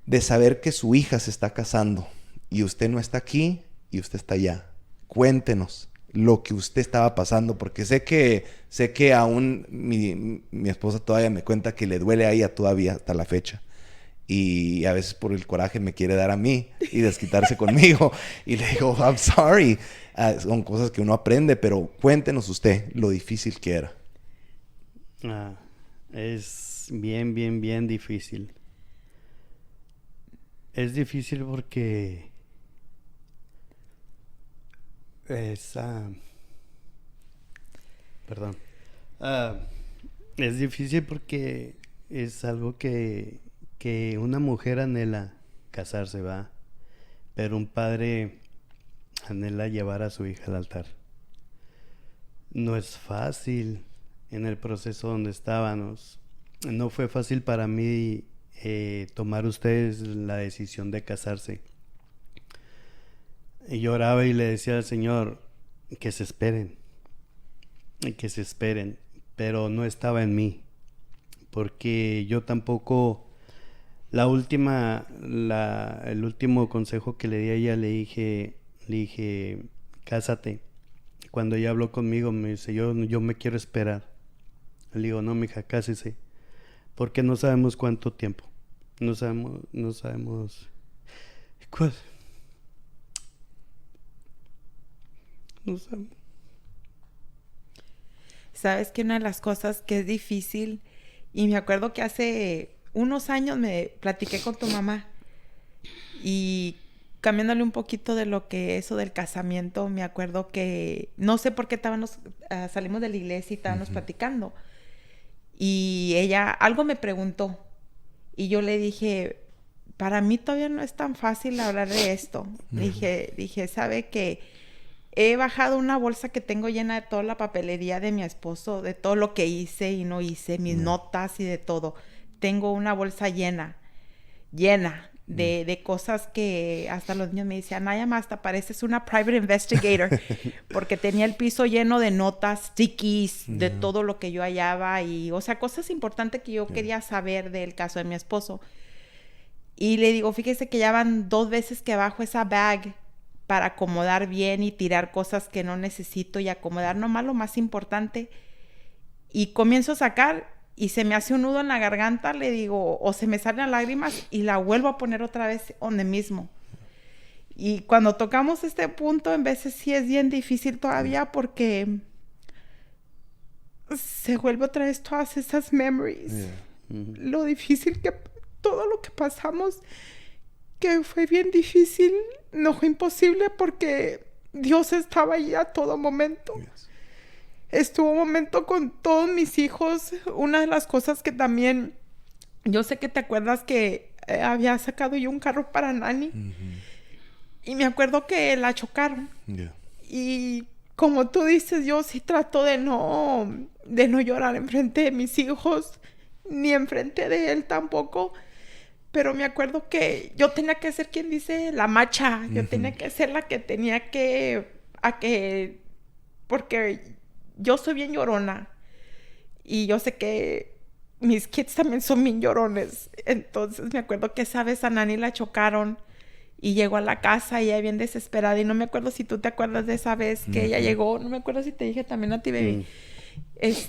De saber que su hija se está casando y usted no está aquí y usted está allá. Cuéntenos lo que usted estaba pasando, porque sé que aún mi esposa todavía me cuenta que le duele a ella todavía hasta la fecha. Y a veces por el coraje me quiere dar a mí y desquitarse conmigo. Y le digo, I'm sorry. Son cosas que uno aprende, pero cuéntenos usted lo difícil que era. Es bien difícil. Es difícil porque es difícil porque es algo que una mujer anhela casarse, ¿va? Pero un padre anhela llevar a su hija al altar. No es fácil en el proceso donde estábamos. No fue fácil para mí tomar ustedes la decisión de casarse. Y yo oraba y le decía al Señor que se esperen, pero no estaba en mí, porque yo tampoco. El último consejo que le di a ella, le dije, cásate. Cuando ella habló conmigo, me dice, yo me quiero esperar. Le digo, no, mija, cásese, porque no sabemos cuánto tiempo. No sabemos cuál. No sabemos. Sabes que una de las cosas que es difícil, y me acuerdo que hace unos años me platiqué con tu mamá y cambiándole un poquito de lo que eso del casamiento, me acuerdo que no sé por qué salimos de la iglesia y estábamos platicando y ella algo me preguntó y yo le dije, para mí todavía no es tan fácil hablar de esto. Dije, sabe que he bajado una bolsa que tengo llena de toda la papelería de mi esposo, de todo lo que hice y no hice, mis notas y de todo. Tengo una bolsa llena de cosas que hasta los niños me decían, ay, mamá, hasta pareces una private investigator, porque tenía el piso lleno de notas, stickies, de todo lo que yo hallaba y, o sea, cosas importantes que yo quería saber del caso de mi esposo. Y le digo, fíjese que ya van 2 veces que bajo esa bag para acomodar bien y tirar cosas que no necesito y acomodar nomás lo más importante. Y comienzo a sacar y se me hace un nudo en la garganta, le digo, o se me salen las lágrimas y la vuelvo a poner otra vez donde mismo. Y cuando tocamos este punto, en veces sí es bien difícil todavía porque se vuelve otra vez todas esas memories. Lo difícil que, todo lo que pasamos, que fue bien difícil, no fue imposible porque Dios estaba ahí a todo momento. Estuvo un momento con todos mis hijos. Una de las cosas que también, yo sé que te acuerdas que había sacado yo un carro para Nani. Y me acuerdo que la chocaron. Y como tú dices, yo sí trato de no llorar enfrente de mis hijos, ni enfrente de él tampoco. Pero me acuerdo que yo tenía que ser quien dice la macha. Yo tenía que ser la que tenía porque yo soy bien llorona. Y yo sé que mis kids también son bien llorones. Entonces me acuerdo que esa vez a Nani la chocaron y llegó a la casa y ella bien desesperada. Y no me acuerdo si tú te acuerdas de esa vez que ella llegó. No me acuerdo si te dije también a ti, baby.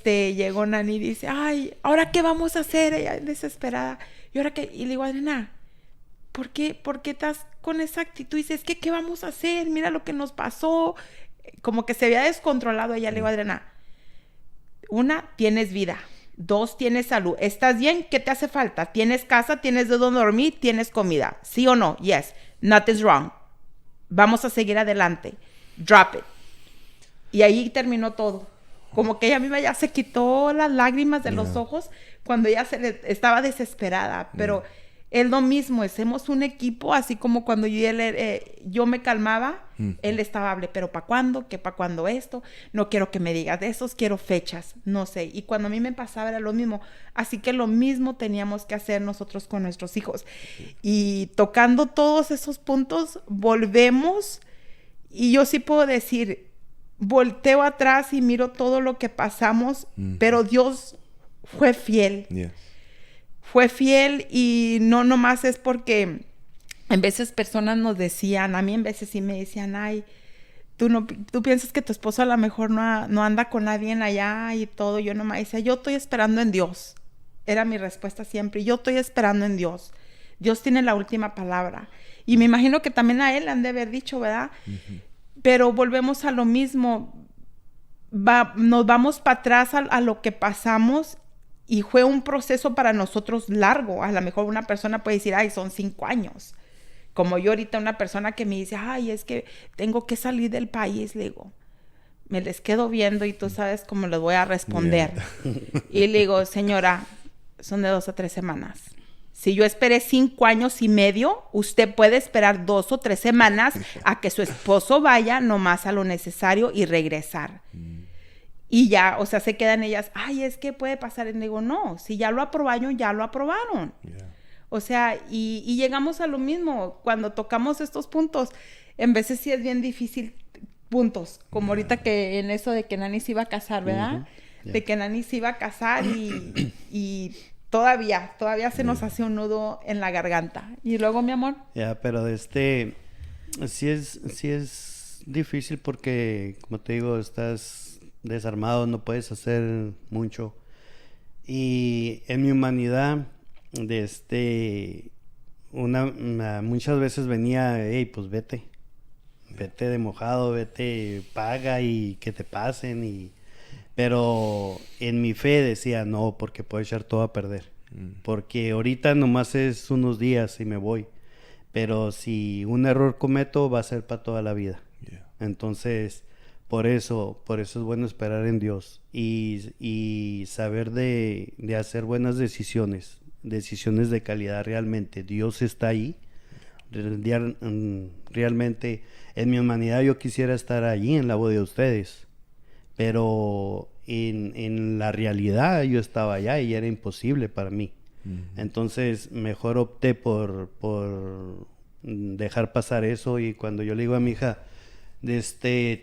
Llegó Nani y dice, ay, ¿ahora qué vamos a hacer? Ella desesperada. ¿Y ahora qué? Y le digo, Adriana, ¿por qué estás con esa actitud? Y dice, es que, ¿qué vamos a hacer? Mira lo que nos pasó. Como que se había descontrolado. Ella le digo, Adriana, 1, tienes vida. 2, tienes salud. ¿Estás bien? ¿Qué te hace falta? ¿Tienes casa? ¿Tienes de dónde dormir? ¿Tienes comida? ¿Sí o no? Yes. Nothing's wrong. Vamos a seguir adelante. Drop it. Y ahí terminó todo. Como que ella misma ya se quitó las lágrimas de los ojos cuando ella estaba desesperada. Pero es lo mismo, hacemos un equipo, así como cuando yo me calmaba, él estaba, pero ¿para cuándo? ¿Qué para cuándo esto? No quiero que me digas de esos, quiero fechas, no sé. Y cuando a mí me pasaba era lo mismo. Así que lo mismo teníamos que hacer nosotros con nuestros hijos. Y tocando todos esos puntos, volvemos, y yo sí puedo decir, volteo atrás y miro todo lo que pasamos, pero Dios fue fiel. Yes. Fue fiel, y no nomás es porque en veces personas nos decían, a mí en veces sí me decían, ay, tú piensas que tu esposo a lo mejor no anda con nadie allá y todo. Yo nomás decía, yo estoy esperando en Dios. Era mi respuesta siempre, yo estoy esperando en Dios. Dios tiene la última palabra. Y me imagino que también a él han de haber dicho, ¿verdad? Pero volvemos a lo mismo. Nos vamos para atrás a lo que pasamos, y fue un proceso para nosotros largo. A lo mejor una persona puede decir, ay, son 5 años. Como yo ahorita, una persona que me dice, ay, es que tengo que salir del país, le digo, me les quedo viendo y tú sabes cómo les voy a responder. Y le digo, señora, son de 2 a 3 semanas. Si yo esperé 5 años y medio, usted puede esperar 2 o 3 semanas a que su esposo vaya nomás a lo necesario y regresar. Y ya, o sea, se quedan ellas, ay, es que puede pasar. Y digo, no, si ya lo aprobaron, ya lo aprobaron. O sea, y llegamos a lo mismo. Cuando tocamos estos puntos, en veces sí es bien difícil puntos. Como ahorita que en eso de que Nani se iba a casar, ¿verdad? De que Nani se iba a casar y todavía se nos hace un nudo en la garganta. Y luego, mi amor. Pero sí es difícil porque, como te digo, estás desarmado, no puedes hacer mucho. Y en mi humanidad, muchas veces venía, hey, pues vete de mojado, vete, paga y que te pasen. Pero en mi fe decía, no, porque puedo echar todo a perder. Porque ahorita nomás es unos días y me voy. Pero si un error cometo, va a ser para toda la vida. Entonces, por eso es bueno esperar en Dios y saber de hacer buenas decisiones de calidad realmente. Dios está ahí. Realmente, en mi humanidad yo quisiera estar allí en la boda de ustedes, pero en la realidad yo estaba allá y era imposible para mí. Entonces, mejor opté por dejar pasar eso. Y cuando yo le digo a mi hija,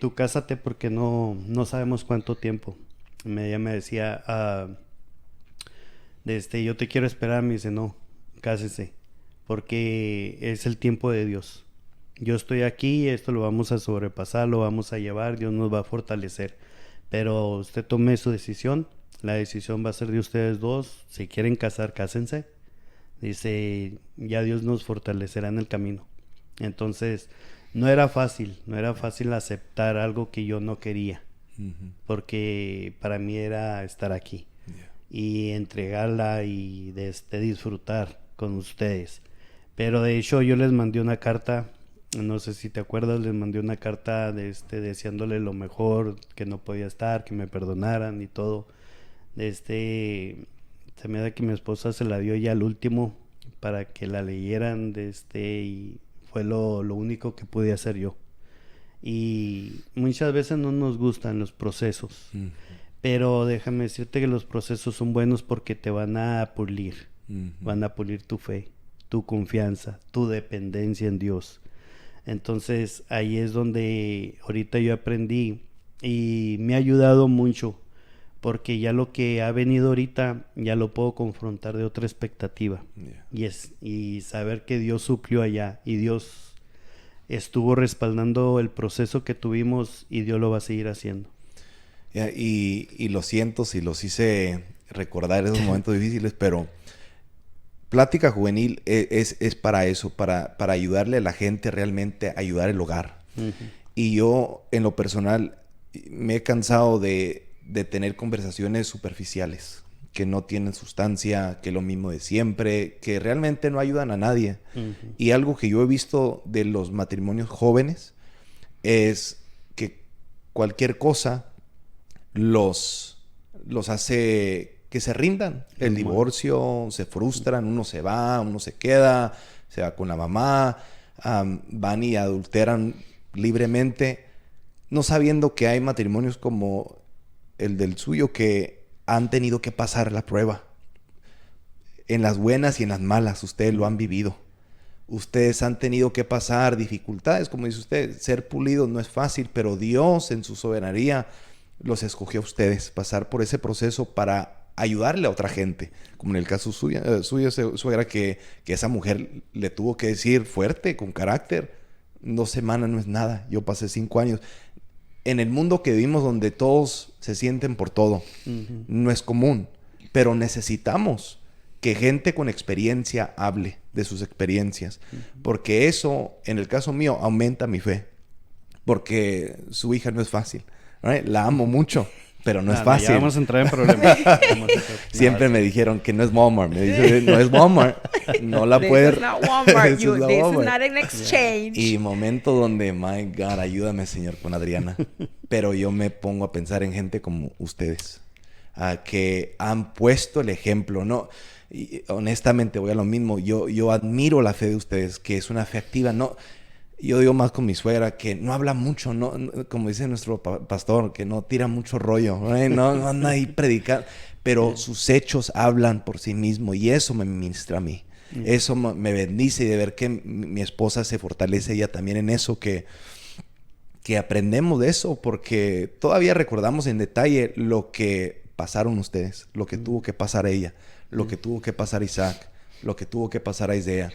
tú cásate porque no sabemos cuánto tiempo. Ella me decía, yo te quiero esperar. Me dice, no, cásese, porque es el tiempo de Dios. Yo estoy aquí, esto lo vamos a sobrepasar, lo vamos a llevar, Dios nos va a fortalecer. Pero usted tome su decisión, la decisión va a ser de ustedes dos. Si quieren casar, cásense. Dice, ya Dios nos fortalecerá en el camino. Entonces, no era fácil aceptar algo que yo no quería, porque para mí era estar aquí y entregarla y disfrutar con ustedes. Pero de hecho yo les mandé una carta, no sé si te acuerdas, les mandé una carta deseándole lo mejor, que no podía estar, que me perdonaran y todo. Se me da que mi esposa se la dio ya al último para que la leyeran, y fue lo único que pude hacer yo. Y muchas veces no nos gustan los procesos. Pero déjame decirte que los procesos son buenos porque te van a pulir. Van a pulir tu fe, tu confianza, tu dependencia en Dios. Entonces ahí es donde ahorita yo aprendí y me ha ayudado mucho, porque ya lo que ha venido ahorita ya lo puedo confrontar de otra expectativa. Y saber que Dios suplió allá y Dios estuvo respaldando el proceso que tuvimos y Dios lo va a seguir haciendo. Y lo siento si los hice recordar esos momentos difíciles, pero Plática Juvenil es para eso, para ayudarle a la gente, realmente ayudar el hogar. Y yo, en lo personal, me he cansado de tener conversaciones superficiales, que no tienen sustancia, que es lo mismo de siempre, que realmente no ayudan a nadie. Y algo que yo he visto de los matrimonios jóvenes es que cualquier cosa los hace que se rindan. El divorcio, se frustran, uno se va, uno se queda, se va con la mamá, van y adulteran libremente, no sabiendo que hay matrimonios como el del suyo que han tenido que pasar la prueba. En las buenas y en las malas, ustedes lo han vivido. Ustedes han tenido que pasar dificultades, como dice usted, ser pulidos no es fácil, pero Dios en su soberanía los escogió a ustedes, pasar por ese proceso para ayudarle a otra gente, como en el caso suyo, suegra, que esa mujer le tuvo que decir fuerte, con carácter, 2 semanas no es nada, yo pasé 5 años. En el mundo que vivimos, donde todos se sienten por todo, no es común, pero necesitamos que gente con experiencia hable de sus experiencias, porque eso, en el caso mío, aumenta mi fe, porque su hija no es fácil, ¿right? La amo mucho, pero no es fácil. Ya vamos a entrar en problemas. Siempre me dijeron que no es Walmart. Me dicen, no es Walmart. No la puedes... This is not Walmart. This is not an exchange. Y momento donde, my God, ayúdame, Señor, con Adriana. Pero yo me pongo a pensar en gente como ustedes, que han puesto el ejemplo, ¿no? Y honestamente, voy a lo mismo. Yo admiro la fe de ustedes, que es una fe activa, ¿no? Yo digo más con mi suegra, que no habla mucho, no, como dice nuestro pastor, que no tira mucho rollo, ¿right? No anda ahí predicando, pero sus hechos hablan por sí mismos y eso me ministra a mí. Eso me bendice, y de ver que mi esposa se fortalece ella también en eso, que aprendemos de eso, porque todavía recordamos en detalle lo que pasaron ustedes, lo que tuvo que pasar ella, lo que tuvo que pasar Isaac, lo que tuvo que pasar a Isaiah.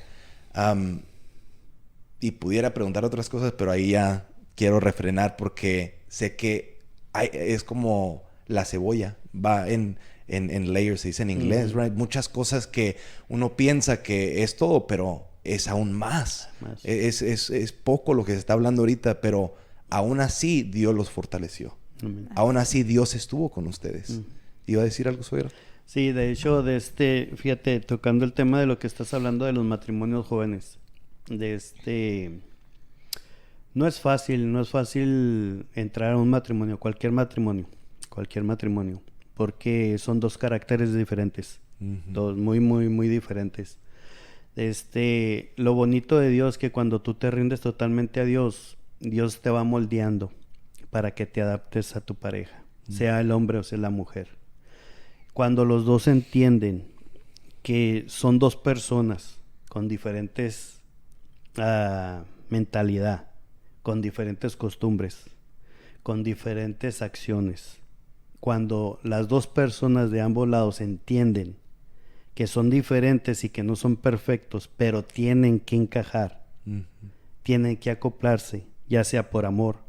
Y pudiera preguntar otras cosas, pero ahí ya quiero refrenar, porque sé que es como la cebolla, va en layers, se dice en inglés, right? Muchas cosas que uno piensa que es todo, pero es aún más. Es poco lo que se está hablando ahorita, pero aún así Dios los fortaleció. Aún así Dios estuvo con ustedes. ¿Iba a decir algo, suegra? Sí, de hecho, fíjate, tocando el tema de lo que estás hablando de los matrimonios jóvenes. No es fácil entrar a un matrimonio, cualquier matrimonio, porque son 2 caracteres diferentes, 2 muy, muy, muy diferentes. Lo bonito de Dios es que cuando tú te rindes totalmente a Dios, Dios te va moldeando para que te adaptes a tu pareja, sea el hombre o sea la mujer. Cuando los dos entienden que son 2 personas con diferentes mentalidad, con diferentes costumbres, con diferentes acciones, cuando las 2 personas de ambos lados entienden que son diferentes y que no son perfectos, pero tienen que encajar, tienen que acoplarse, ya sea por amor,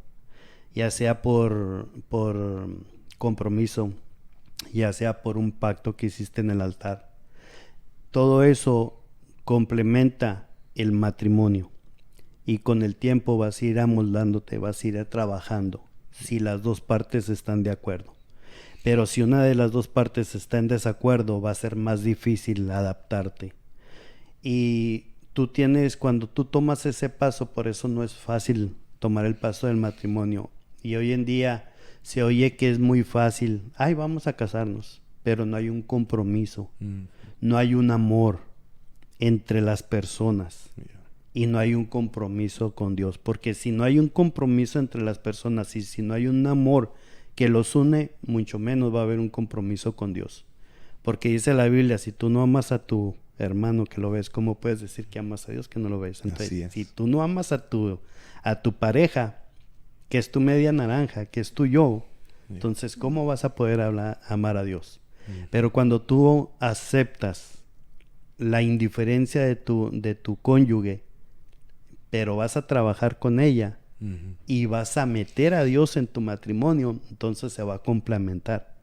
ya sea por compromiso, ya sea por un pacto que hiciste en el altar. Todo eso complementa el matrimonio, y con el tiempo vas a ir amoldándote, vas a ir trabajando si las 2 partes están de acuerdo. Pero si una de las 2 partes está en desacuerdo, va a ser más difícil adaptarte. Y cuando tú tomas ese paso, por eso no es fácil tomar el paso del matrimonio. Y hoy en día se oye que es muy fácil, vamos a casarnos, pero no hay un compromiso, no hay un amor entre las personas. y no hay un compromiso con Dios. Porque si no hay un compromiso entre las personas y si no hay un amor que los une, mucho menos va a haber un compromiso con Dios. Porque dice la Biblia, si tú no amas a tu hermano que lo ves, ¿cómo puedes decir que amas a Dios que no lo ves? Entonces, si tú no amas a tu pareja, que es tu media naranja, que es tu yo, entonces ¿cómo vas a poder amar a Dios? Pero cuando tú aceptas la indiferencia de tu cónyuge, pero vas a trabajar con ella y vas a meter a Dios en tu matrimonio, entonces se va a complementar.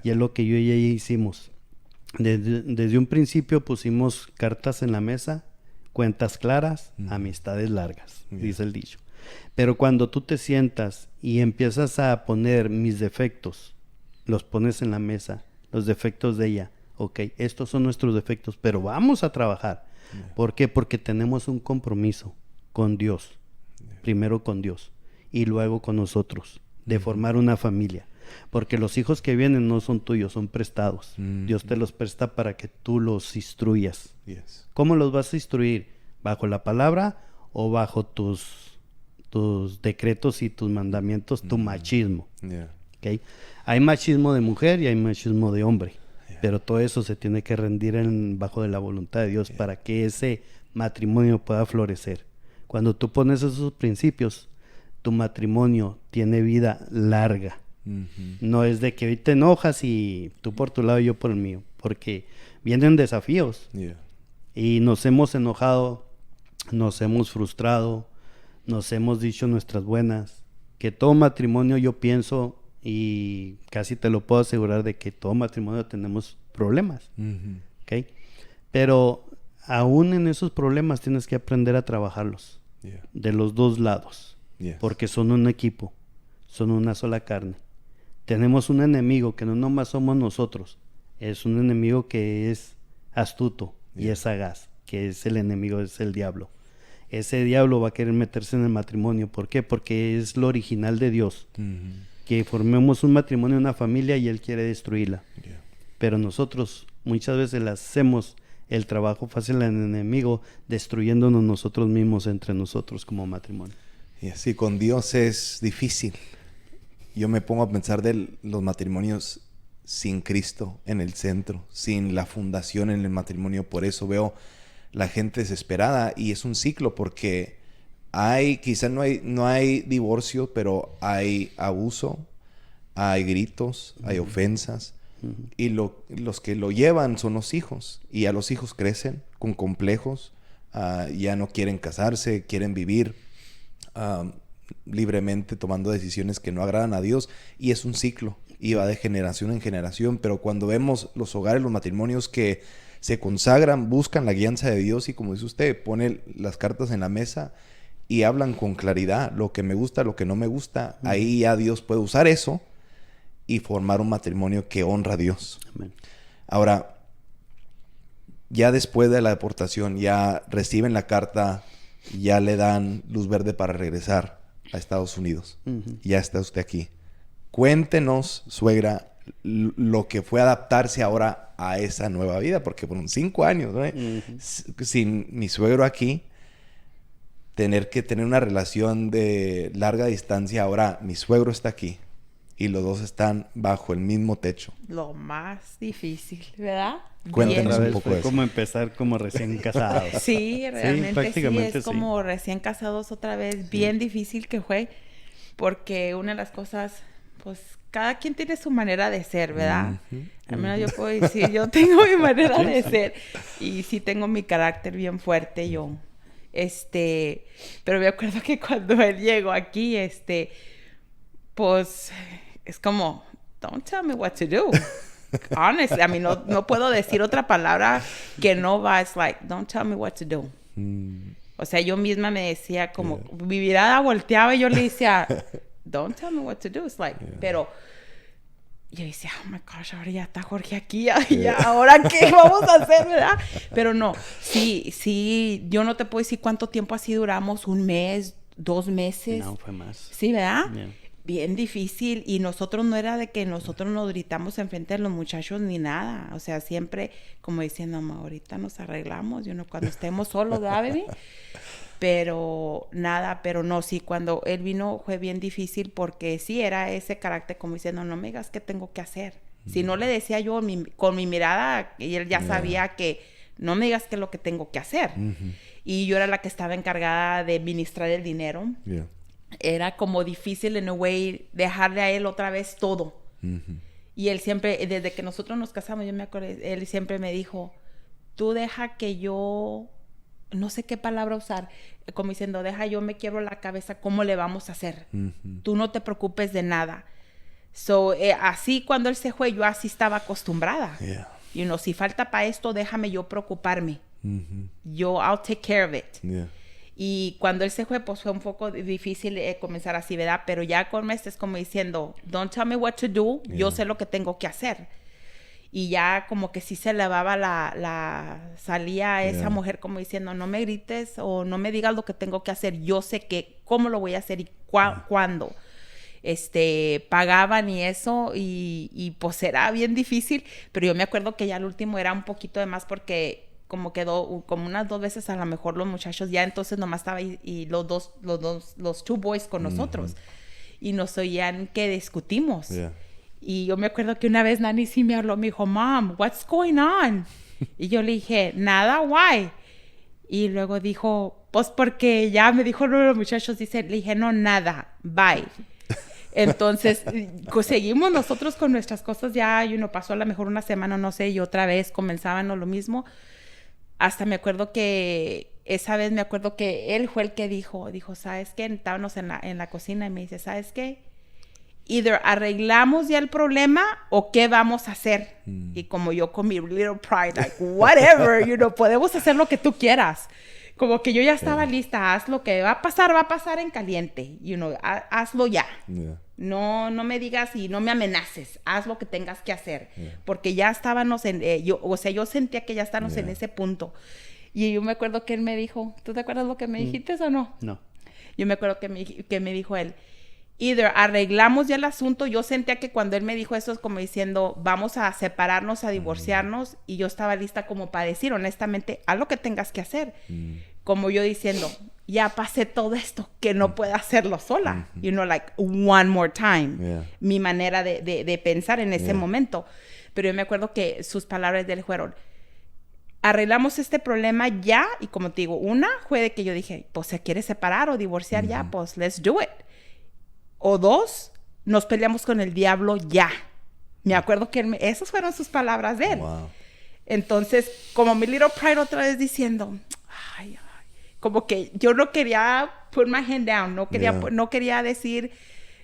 Y es lo que yo y ella hicimos. Desde un principio pusimos cartas en la mesa, cuentas claras, amistades largas, dice el dicho. Pero cuando tú te sientas y empiezas a poner mis defectos, los pones en la mesa, los defectos de ella, ok, estos son nuestros defectos, pero vamos a trabajar. ¿Por qué? Porque tenemos un compromiso con Dios, primero con Dios y luego con nosotros, de formar una familia. Porque los hijos que vienen no son tuyos, son prestados. Dios te los presta para que tú los instruyas. ¿Cómo los vas a instruir? ¿Bajo la palabra o bajo tus decretos y tus mandamientos, tu machismo? ¿Okay? Hay machismo de mujer y hay machismo de hombre. Pero todo eso se tiene que rendir bajo de la voluntad de Dios para que ese matrimonio pueda florecer. Cuando tú pones esos principios, tu matrimonio tiene vida larga. No es de que hoy te enojas y tú por tu lado y yo por el mío, porque vienen desafíos y nos hemos enojado, nos hemos frustrado, nos hemos dicho nuestras buenas, que todo matrimonio yo pienso y casi te lo puedo asegurar de que todo matrimonio tenemos problemas, ¿okay? Pero aún en esos problemas tienes que aprender a trabajarlos de los dos lados, porque son un equipo, son una sola carne. Tenemos un enemigo que no nomás somos nosotros, es un enemigo que es astuto y es sagaz, que es el enemigo, es el diablo. Ese diablo va a querer meterse en el matrimonio. ¿Por qué? Porque es lo original de Dios. Que formemos un matrimonio, una familia, y Él quiere destruirla. Pero nosotros muchas veces le hacemos el trabajo fácil al enemigo, destruyéndonos nosotros mismos entre nosotros como matrimonio. Y así con Dios es difícil. Yo me pongo a pensar de los matrimonios sin Cristo en el centro, sin la fundación en el matrimonio. Por eso veo la gente desesperada y es un ciclo porque quizás no hay divorcio, pero hay abuso, hay gritos, hay ofensas. Y los que lo llevan son los hijos. Y a los hijos crecen con complejos, ya no quieren casarse, quieren vivir libremente tomando decisiones que no agradan a Dios, y es un ciclo y va de generación en generación. Pero cuando vemos los hogares, los matrimonios que se consagran, buscan la guianza de Dios y, como dice usted, pone las cartas en la mesa y hablan con claridad lo que me gusta, lo que no me gusta, ahí ya Dios puede usar eso y formar un matrimonio que honra a Dios. Amén. Ahora, ya después de la deportación, ya reciben la carta, ya le dan luz verde para regresar a Estados Unidos. Ya está usted aquí. Cuéntenos, suegra, lo que fue adaptarse ahora a esa nueva vida, porque fueron 5 años, ¿no? Sin mi suegro aquí, tener que tener una relación de larga distancia. Ahora mi suegro está aquí y los dos están bajo el mismo techo. Lo más difícil, ¿verdad? Cuéntanos Otra un vez poco fue de eso. como empezar como recién casados. Sí, realmente prácticamente sí, es como recién casados otra vez. Bien difícil que fue, porque una de las cosas, pues, cada quien tiene su manera de ser, ¿verdad? Al menos yo puedo decir, yo tengo mi manera de ser. Y sí tengo mi carácter bien fuerte yo. Pero me acuerdo que cuando él llegó aquí, pues, es como, don't tell me what to do. Honestly, I mean, no puedo decir otra palabra que no va. It's like, don't tell me what to do. O sea, yo misma me decía como, mi mirada volteaba y yo le decía, don't tell me what to do. It's like, pero yo decía, oh my gosh, ahora ya está Jorge aquí, ya, ¿ahora qué vamos a hacer, verdad? Pero no, sí, yo no te puedo decir cuánto tiempo así duramos, 1 mes, 2 meses. No, fue más. Sí, ¿verdad? Yeah. Bien difícil, y nosotros no era de que nosotros nos gritamos enfrente de los muchachos ni nada, o sea, siempre como diciendo, mamá, ahorita nos arreglamos, cuando estemos solos, ¿verdad, baby? Pero nada, pero no, sí, cuando él vino fue bien difícil porque sí era ese carácter como diciendo, no me digas qué tengo que hacer. Si no le decía yo con mi mirada, y él ya sabía que no me digas qué es lo que tengo que hacer. Y yo era la que estaba encargada de administrar el dinero. Era como difícil en a way dejarle a él otra vez todo. Y él siempre, desde que nosotros nos casamos, yo me acuerdo, él siempre me dijo, tú deja que yo, no sé qué palabra usar, como diciendo, deja yo me quiebro la cabeza, ¿cómo le vamos a hacer? Tú no te preocupes de nada. So, así cuando él se fue, yo así estaba acostumbrada. You know, si falta para esto, déjame yo preocuparme. Yo, I'll take care of it. Y cuando él se fue, pues fue un poco difícil comenzar así, ¿verdad? Pero ya con meses como diciendo, don't tell me what to do, yo sé lo que tengo que hacer. Y ya como que sí se elevaba salía esa mujer como diciendo, no me grites o no me digas lo que tengo que hacer, yo sé cómo lo voy a hacer y cuándo. Pagaban y eso, y pues era bien difícil, pero yo me acuerdo que ya al último era un poquito de más porque como quedó como unas 2 veces a lo mejor los muchachos ya entonces nomás estaba y los two boys con nosotros y nos oían que discutimos y yo me acuerdo que una vez Nani sí me habló, me dijo, Mom, what's going on? Y yo le dije, nada, why? Y luego dijo, pues porque ya me dijo uno de los muchachos, le dije, no, nada, bye. Entonces, pues, seguimos nosotros con nuestras cosas ya, y uno pasó a lo mejor una semana, no sé, y otra vez comenzaban lo mismo. Hasta me acuerdo que esa vez me acuerdo que él fue el que dijo, ¿sabes qué? Estábamos en la cocina y me dice, ¿sabes qué? Either arreglamos ya el problema o ¿qué vamos a hacer? Y como yo con mi little pride, like, whatever, you know, podemos hacer lo que tú quieras. Como que yo ya estaba lista, haz lo que va a pasar en caliente, you know, hazlo ya. No me digas y no me amenaces, haz lo que tengas que hacer. Porque ya estábamos yo sentía que ya estábamos en ese punto. Y yo me acuerdo que él me dijo, ¿tú te acuerdas lo que me dijiste o no? No. Yo me acuerdo que me dijo él, either arreglamos ya el asunto. Yo sentía que cuando él me dijo eso es como diciendo, vamos a separarnos, a divorciarnos. Y yo estaba lista como para decir, honestamente, haz lo que tengas que hacer. Como yo diciendo, ya pasé todo esto, que no puedo hacerlo sola. You know, like, one more time. Mi manera de pensar en ese momento. Pero yo me acuerdo que sus palabras de él fueron, arreglamos este problema ya. Y como te digo, una fue de que yo dije, pues se quiere separar o divorciar ya, pues let's do it. O 2, nos peleamos con el diablo ya. Me acuerdo que esas fueron sus palabras de él. Wow. Entonces, como mi little pride otra vez diciendo, ay, como que yo no quería put my hand down, no quería decir,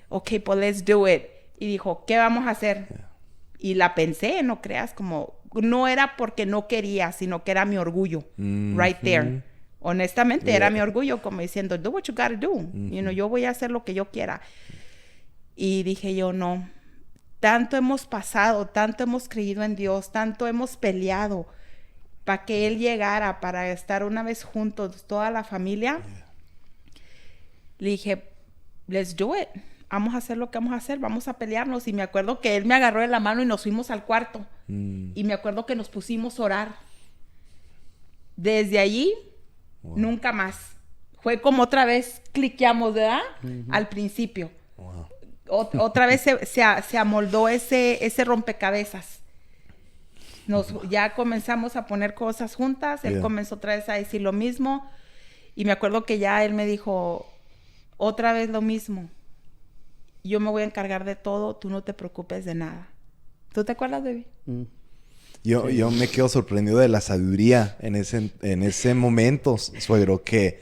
okay, pues let's do it. Y dijo, ¿qué vamos a hacer? Y la pensé, no creas, como, no era porque no quería, sino que era mi orgullo, right there. Honestamente, era mi orgullo, como diciendo, do what you gotta do. You know, yo voy a hacer lo que yo quiera. Y dije yo, no, tanto hemos pasado, tanto hemos creído en Dios, tanto hemos peleado para que Él llegara, para estar una vez juntos, toda la familia. Le dije, let's do it. Vamos a hacer lo que vamos a hacer, vamos a pelearnos. Y me acuerdo que Él me agarró de la mano y nos fuimos al cuarto. Y me acuerdo que nos pusimos a orar. Desde allí, nunca más. Fue como otra vez cliqueamos, ¿verdad? Al principio. Otra vez se amoldó ese rompecabezas. Ya comenzamos a poner cosas juntas. Él comenzó otra vez a decir lo mismo. Y me acuerdo que ya él me dijo, otra vez lo mismo. Yo me voy a encargar de todo. Tú no te preocupes de nada. ¿Tú te acuerdas, baby? Yo me quedo sorprendido de la sabiduría en ese momento, suegro, que,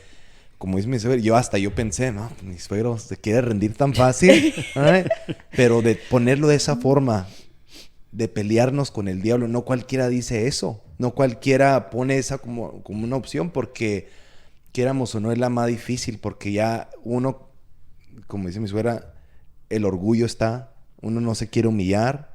como dice mi suegro, yo pensé, no, mi suegro se quiere rendir tan fácil, pero de ponerlo de esa forma, de pelearnos con el diablo, no cualquiera dice eso, no cualquiera pone esa como una opción, porque quieramos o no es la más difícil, porque ya uno, como dice mi suegra, el orgullo está, uno no se quiere humillar,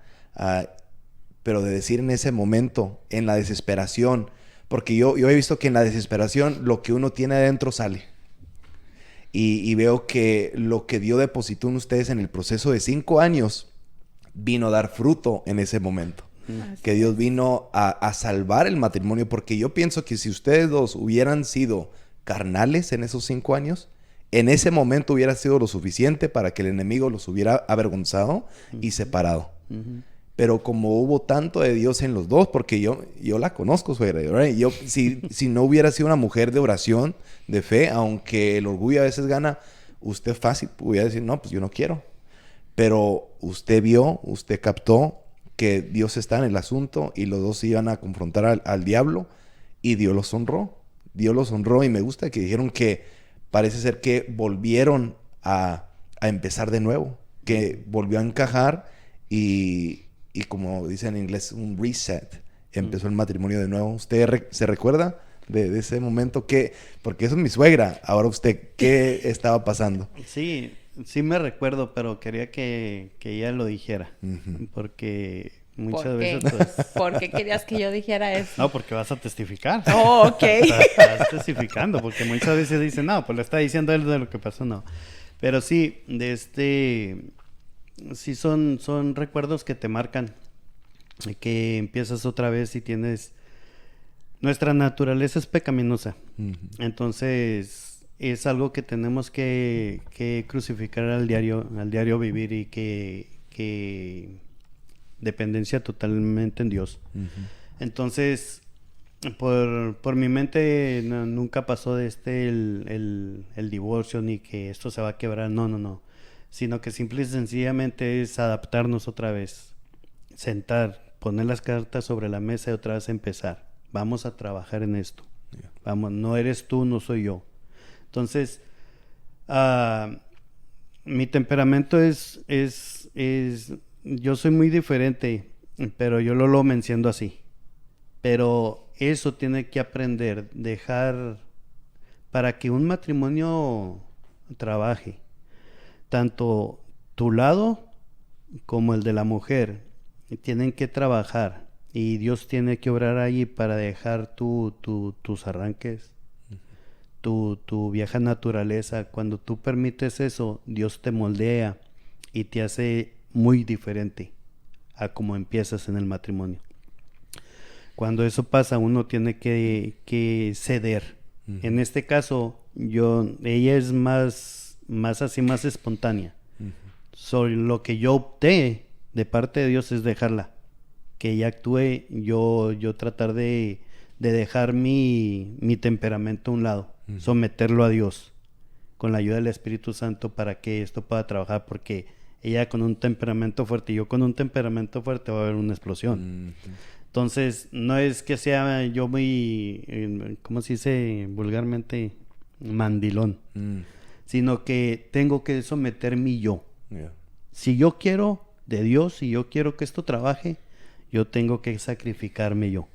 pero de decir en ese momento, en la desesperación, porque yo he visto que en la desesperación lo que uno tiene adentro sale. Y veo que lo que Dios depositó en ustedes en el proceso de 5 años vino a dar fruto en ese momento. Que Dios vino a salvar el matrimonio, porque yo pienso que si ustedes dos hubieran sido carnales en esos 5 años, en ese momento hubiera sido lo suficiente para que el enemigo los hubiera avergonzado y separado. Pero como hubo tanto de Dios en los dos, porque yo la conozco, suegra, ¿verdad? Yo, si no hubiera sido una mujer de oración, de fe, aunque el orgullo a veces gana, usted fácil pudiera decir, no, pues yo no quiero. Pero usted vio, usted captó que Dios está en el asunto y los dos iban a confrontar al diablo y Dios los honró. Dios los honró y me gusta que dijeron que parece ser que volvieron a empezar de nuevo, que volvió a encajar y como dicen en inglés, un reset. Empezó el matrimonio de nuevo. ¿Usted se recuerda de ese momento? Porque eso es mi suegra. Ahora usted, ¿qué estaba pasando? Sí me recuerdo, pero quería que ella lo dijera. Porque muchas veces... Pues... ¿Por qué querías que yo dijera eso? No, porque vas a testificar. Oh, ok. Estás testificando, porque muchas veces dicen, no, pues le está diciendo él de lo que pasó, no. Pero sí, sí son recuerdos que te marcan, que empiezas otra vez y tienes... Nuestra naturaleza es pecaminosa, entonces es algo que tenemos que crucificar al diario vivir y que dependencia totalmente en Dios. Entonces, por mi mente nunca pasó de el divorcio ni que esto se va a quebrar, no. Sino que simple y sencillamente es adaptarnos otra vez, sentar, poner las cartas sobre la mesa y otra vez empezar. Vamos a trabajar en esto. Vamos, no eres tú, no soy yo. Entonces, mi temperamento es yo soy muy diferente, pero yo lo menciono así. Pero eso tiene que aprender, dejar para que un matrimonio trabaje. Tanto tu lado como el de la mujer tienen que trabajar y Dios tiene que obrar ahí para dejar tus arranques, tu vieja naturaleza. Cuando tú permites eso, Dios te moldea y te hace muy diferente a como empiezas en el matrimonio. Cuando eso pasa, uno tiene que ceder. En este caso, ella es más así, más espontánea. Lo que yo opté de parte de Dios es dejarla, que ella actúe, yo tratar de dejar mi temperamento a un lado, someterlo a Dios con la ayuda del Espíritu Santo para que esto pueda trabajar, porque ella con un temperamento fuerte y yo con un temperamento fuerte va a haber una explosión. Entonces, no es que sea yo muy, ¿cómo se dice vulgarmente? Mandilón. Sino que tengo que someterme yo. Si yo quiero de Dios, si yo quiero que esto trabaje, yo tengo que sacrificarme yo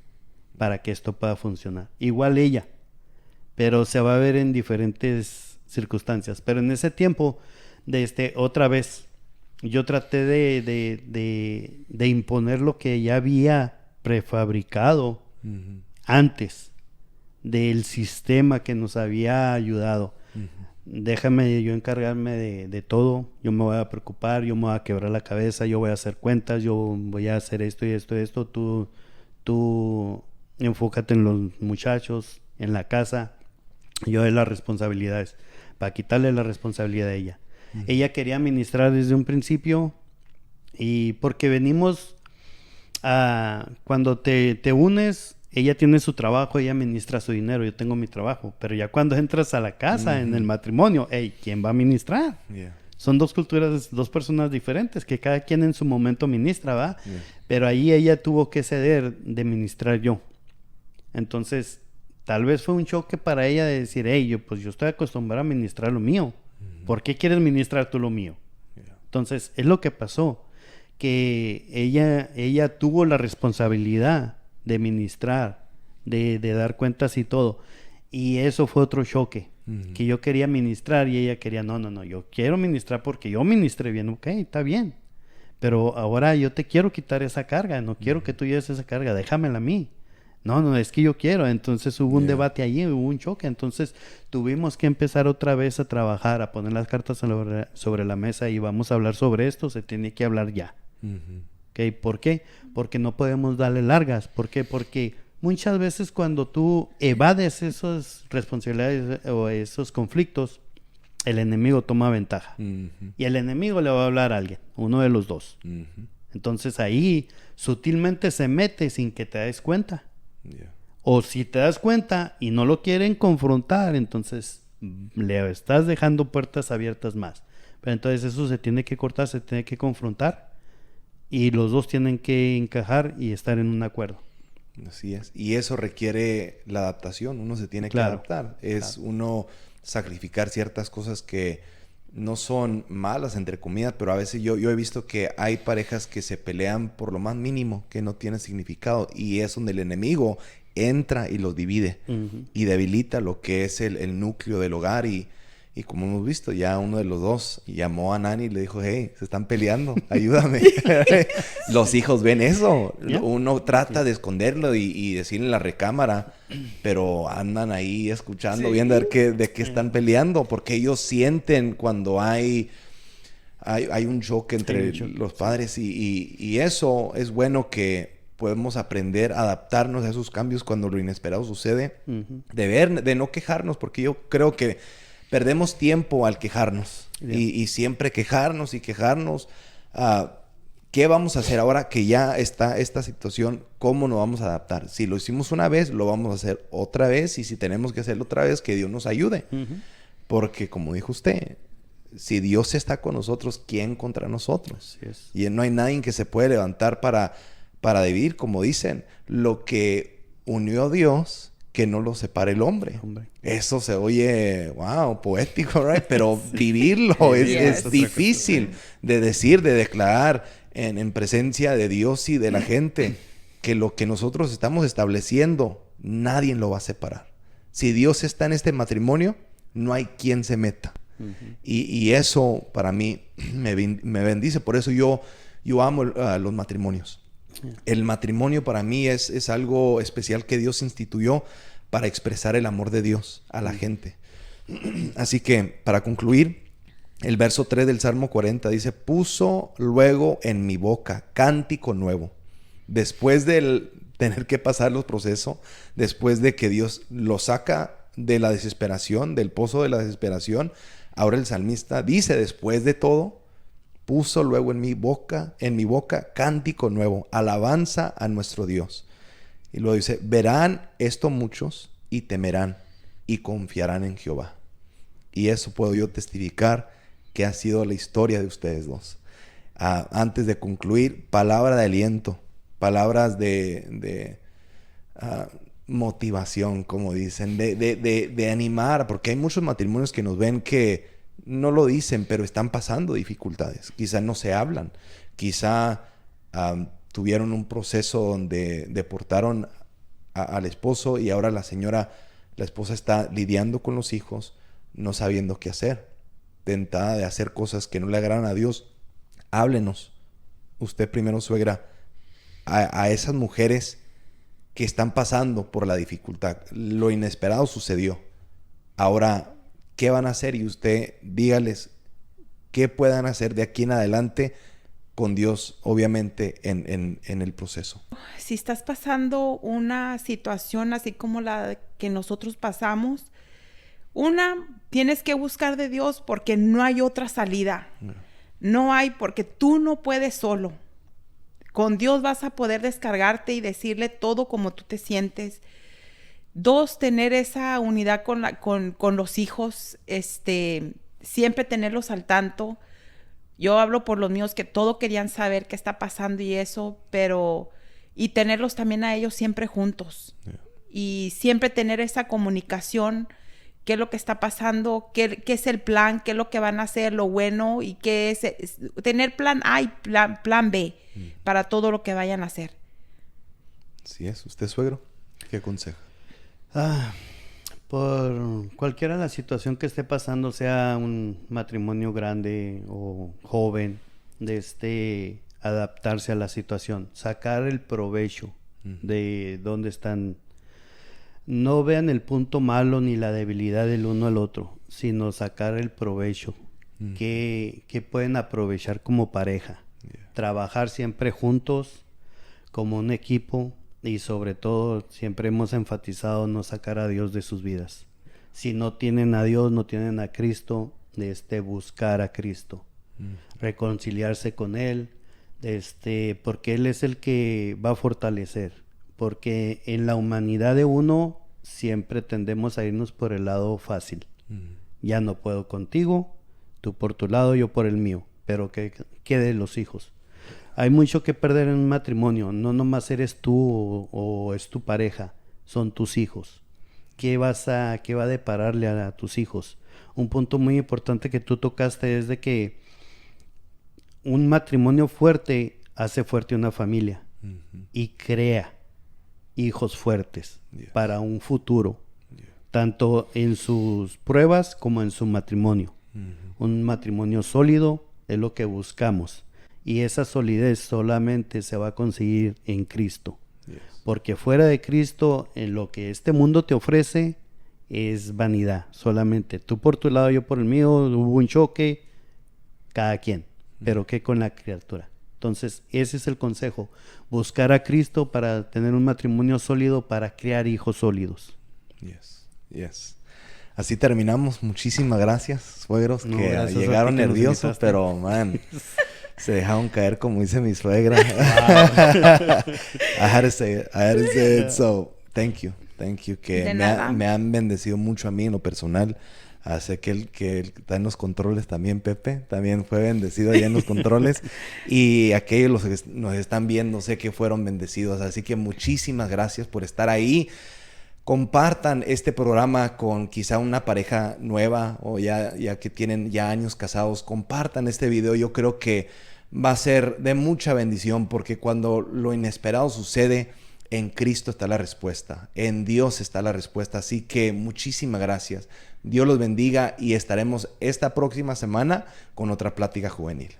para que esto pueda funcionar. Igual ella, pero se va a ver en diferentes circunstancias. Pero en ese tiempo, otra vez, yo traté de imponer lo que ya había prefabricado antes del sistema que nos había ayudado. Déjame yo encargarme de todo, yo me voy a preocupar, yo me voy a quebrar la cabeza, yo voy a hacer cuentas, yo voy a hacer esto y esto, tú enfócate en los muchachos, en la casa, yo de las responsabilidades, para quitarle la responsabilidad a ella. Ella quería ministrar desde un principio y porque venimos cuando te unes, ella tiene su trabajo, ella administra su dinero, yo tengo mi trabajo. Pero ya cuando entras a la casa, en el matrimonio, ¿quién va a ministrar? Son dos culturas, dos personas diferentes, que cada quien en su momento ministra, ¿va? Pero ahí ella tuvo que ceder de ministrar yo. Entonces, tal vez fue un choque para ella de decir, yo estoy acostumbrado a ministrar lo mío. ¿Por qué quieres ministrar tú lo mío? Entonces, es lo que pasó, que ella tuvo la responsabilidad de ministrar, de dar cuentas y todo. Y eso fue otro choque, que yo quería ministrar y ella quería, no, yo quiero ministrar porque yo ministré bien, ok, está bien. Pero ahora yo te quiero quitar esa carga, no quiero que tú lleves esa carga, déjamela a mí. No, es que yo quiero. Entonces hubo un debate allí, hubo un choque. Entonces tuvimos que empezar otra vez a trabajar, a poner las cartas sobre la mesa y vamos a hablar sobre esto, se tiene que hablar ya. ¿Okay? ¿Por qué? Porque no podemos darle largas. ¿Por qué? Porque muchas veces cuando tú evades esas responsabilidades o esos conflictos, el enemigo toma ventaja. Y el enemigo le va a hablar a alguien, uno de los dos. Entonces ahí sutilmente se mete sin que te des cuenta. O si te das cuenta y no lo quieren confrontar, entonces le estás dejando puertas abiertas más. Pero entonces eso se tiene que cortar, se tiene que confrontar y los dos tienen que encajar y estar en un acuerdo. Así es. Y eso requiere la adaptación. Uno se tiene que adaptar. Es uno sacrificar ciertas cosas que no son malas, entre comillas, pero a veces yo he visto que hay parejas que se pelean por lo más mínimo, que no tiene significado, y es donde el enemigo entra y los divide y debilita lo que es el núcleo del hogar. Y como hemos visto, ya uno de los dos llamó a Nani y le dijo, hey, se están peleando, ayúdame. Los hijos ven eso. Uno trata de esconderlo y decirle en la recámara, pero andan ahí escuchando, viendo a ver de qué están peleando, porque ellos sienten cuando hay un choque entre los padres y eso es bueno que podemos aprender a adaptarnos a esos cambios cuando lo inesperado sucede, de no quejarnos, porque yo creo que perdemos tiempo al quejarnos y siempre quejarnos y quejarnos. ¿Qué vamos a hacer ahora que ya está esta situación? ¿Cómo nos vamos a adaptar? Si lo hicimos una vez, lo vamos a hacer otra vez, y si tenemos que hacerlo otra vez, que Dios nos ayude. Porque como dijo usted, si Dios está con nosotros, ¿quién contra nosotros? Y no hay nadie que se puede levantar para dividir, como dicen, lo que unió Dios, que no lo separe el hombre. Eso se oye, wow, poético, right? Pero vivirlo es difícil de decir, de declarar en presencia de Dios y de la gente, que lo que nosotros estamos estableciendo, nadie lo va a separar. Si Dios está en este matrimonio, no hay quien se meta. Y eso para mí me bendice. Por eso yo amo los matrimonios. El matrimonio para mí es algo especial que Dios instituyó para expresar el amor de Dios a la gente. Así que, para concluir, el verso 3 del Salmo 40 dice, puso luego en mi boca cántico nuevo. Después de tener que pasar los procesos, después de que Dios lo saca de la desesperación, del pozo de la desesperación, ahora el salmista dice, después de todo, puso luego en mi boca cántico nuevo, alabanza a nuestro Dios. Y luego dice, verán esto muchos y temerán y confiarán en Jehová. Y eso puedo yo testificar que ha sido la historia de ustedes dos. Antes de concluir, palabra de aliento, palabras de motivación, como dicen, de animar, porque hay muchos matrimonios que nos ven que no lo dicen, pero están pasando dificultades. Quizá no se hablan, quizá tuvieron un proceso donde deportaron al esposo y ahora la esposa está lidiando con los hijos, no sabiendo qué hacer, tentada de hacer cosas que no le agradan a Dios. Háblenos, usted primero, suegra, a esas mujeres que están pasando por la dificultad. Lo inesperado sucedió. Ahora, ¿qué van a hacer? Y usted dígales qué puedan hacer de aquí en adelante, con Dios, obviamente, en el proceso. Si estás pasando una situación así como la que nosotros pasamos, tienes que buscar de Dios, porque no hay otra salida. No hay, porque tú no puedes solo. Con Dios vas a poder descargarte y decirle todo como tú te sientes. 2, tener esa unidad con los hijos, siempre tenerlos al tanto. Yo hablo por los míos, que todo querían saber qué está pasando y eso, y tenerlos también a ellos siempre juntos. Y siempre tener esa comunicación, qué es lo que está pasando, qué es el plan, qué es lo que van a hacer, lo bueno, y qué es tener plan A y plan B para todo lo que vayan a hacer. Así es. ¿Usted, suegro, qué aconseja? Por cualquiera la situación que esté pasando, sea un matrimonio grande o joven, adaptarse a la situación, sacar el provecho de dónde están. No vean el punto malo ni la debilidad del uno al otro, sino sacar el provecho que pueden aprovechar como pareja. Trabajar siempre juntos, como un equipo, y sobre todo siempre hemos enfatizado no sacar a Dios de sus vidas. Si no tienen a Dios, no tienen a Cristo, buscar a Cristo, reconciliarse con Él, porque Él es el que va a fortalecer, porque en la humanidad de uno siempre tendemos a irnos por el lado fácil. Ya no puedo contigo, tú por tu lado, yo por el mío, pero que quede los hijos. Hay mucho que perder en un matrimonio, no nomás eres tú o es tu pareja, son tus hijos. ¿Qué va a depararle a tus hijos? Un punto muy importante que tú tocaste es de que un matrimonio fuerte hace fuerte una familia y crea hijos fuertes para un futuro, tanto en sus pruebas como en su matrimonio. Un matrimonio sólido es lo que buscamos, y esa solidez solamente se va a conseguir en Cristo. Porque fuera de Cristo, en lo que este mundo te ofrece es vanidad. Solamente tú por tu lado, yo por el mío, hubo un choque, cada quien. Pero ¿qué con la criatura? Entonces, ese es el consejo. Buscar a Cristo para tener un matrimonio sólido, para crear hijos sólidos. Yes. Así terminamos. Muchísimas gracias, suegros, llegaron nerviosos, pero man... Se dejaron caer, como dice mi suegra. I had to say it. So, thank you. Que me han bendecido mucho a mí en lo personal. Sé que el que está en los controles también, Pepe, también fue bendecido allá en los controles. Y aquellos los que nos están viendo, sé que fueron bendecidos. Así que muchísimas gracias por estar ahí. Compartan este programa con quizá una pareja nueva o ya que tienen ya años casados. Compartan este video. Yo creo que va a ser de mucha bendición, porque cuando lo inesperado sucede, en Cristo está la respuesta. En Dios está la respuesta. Así que muchísimas gracias. Dios los bendiga y estaremos esta próxima semana con otra plática juvenil.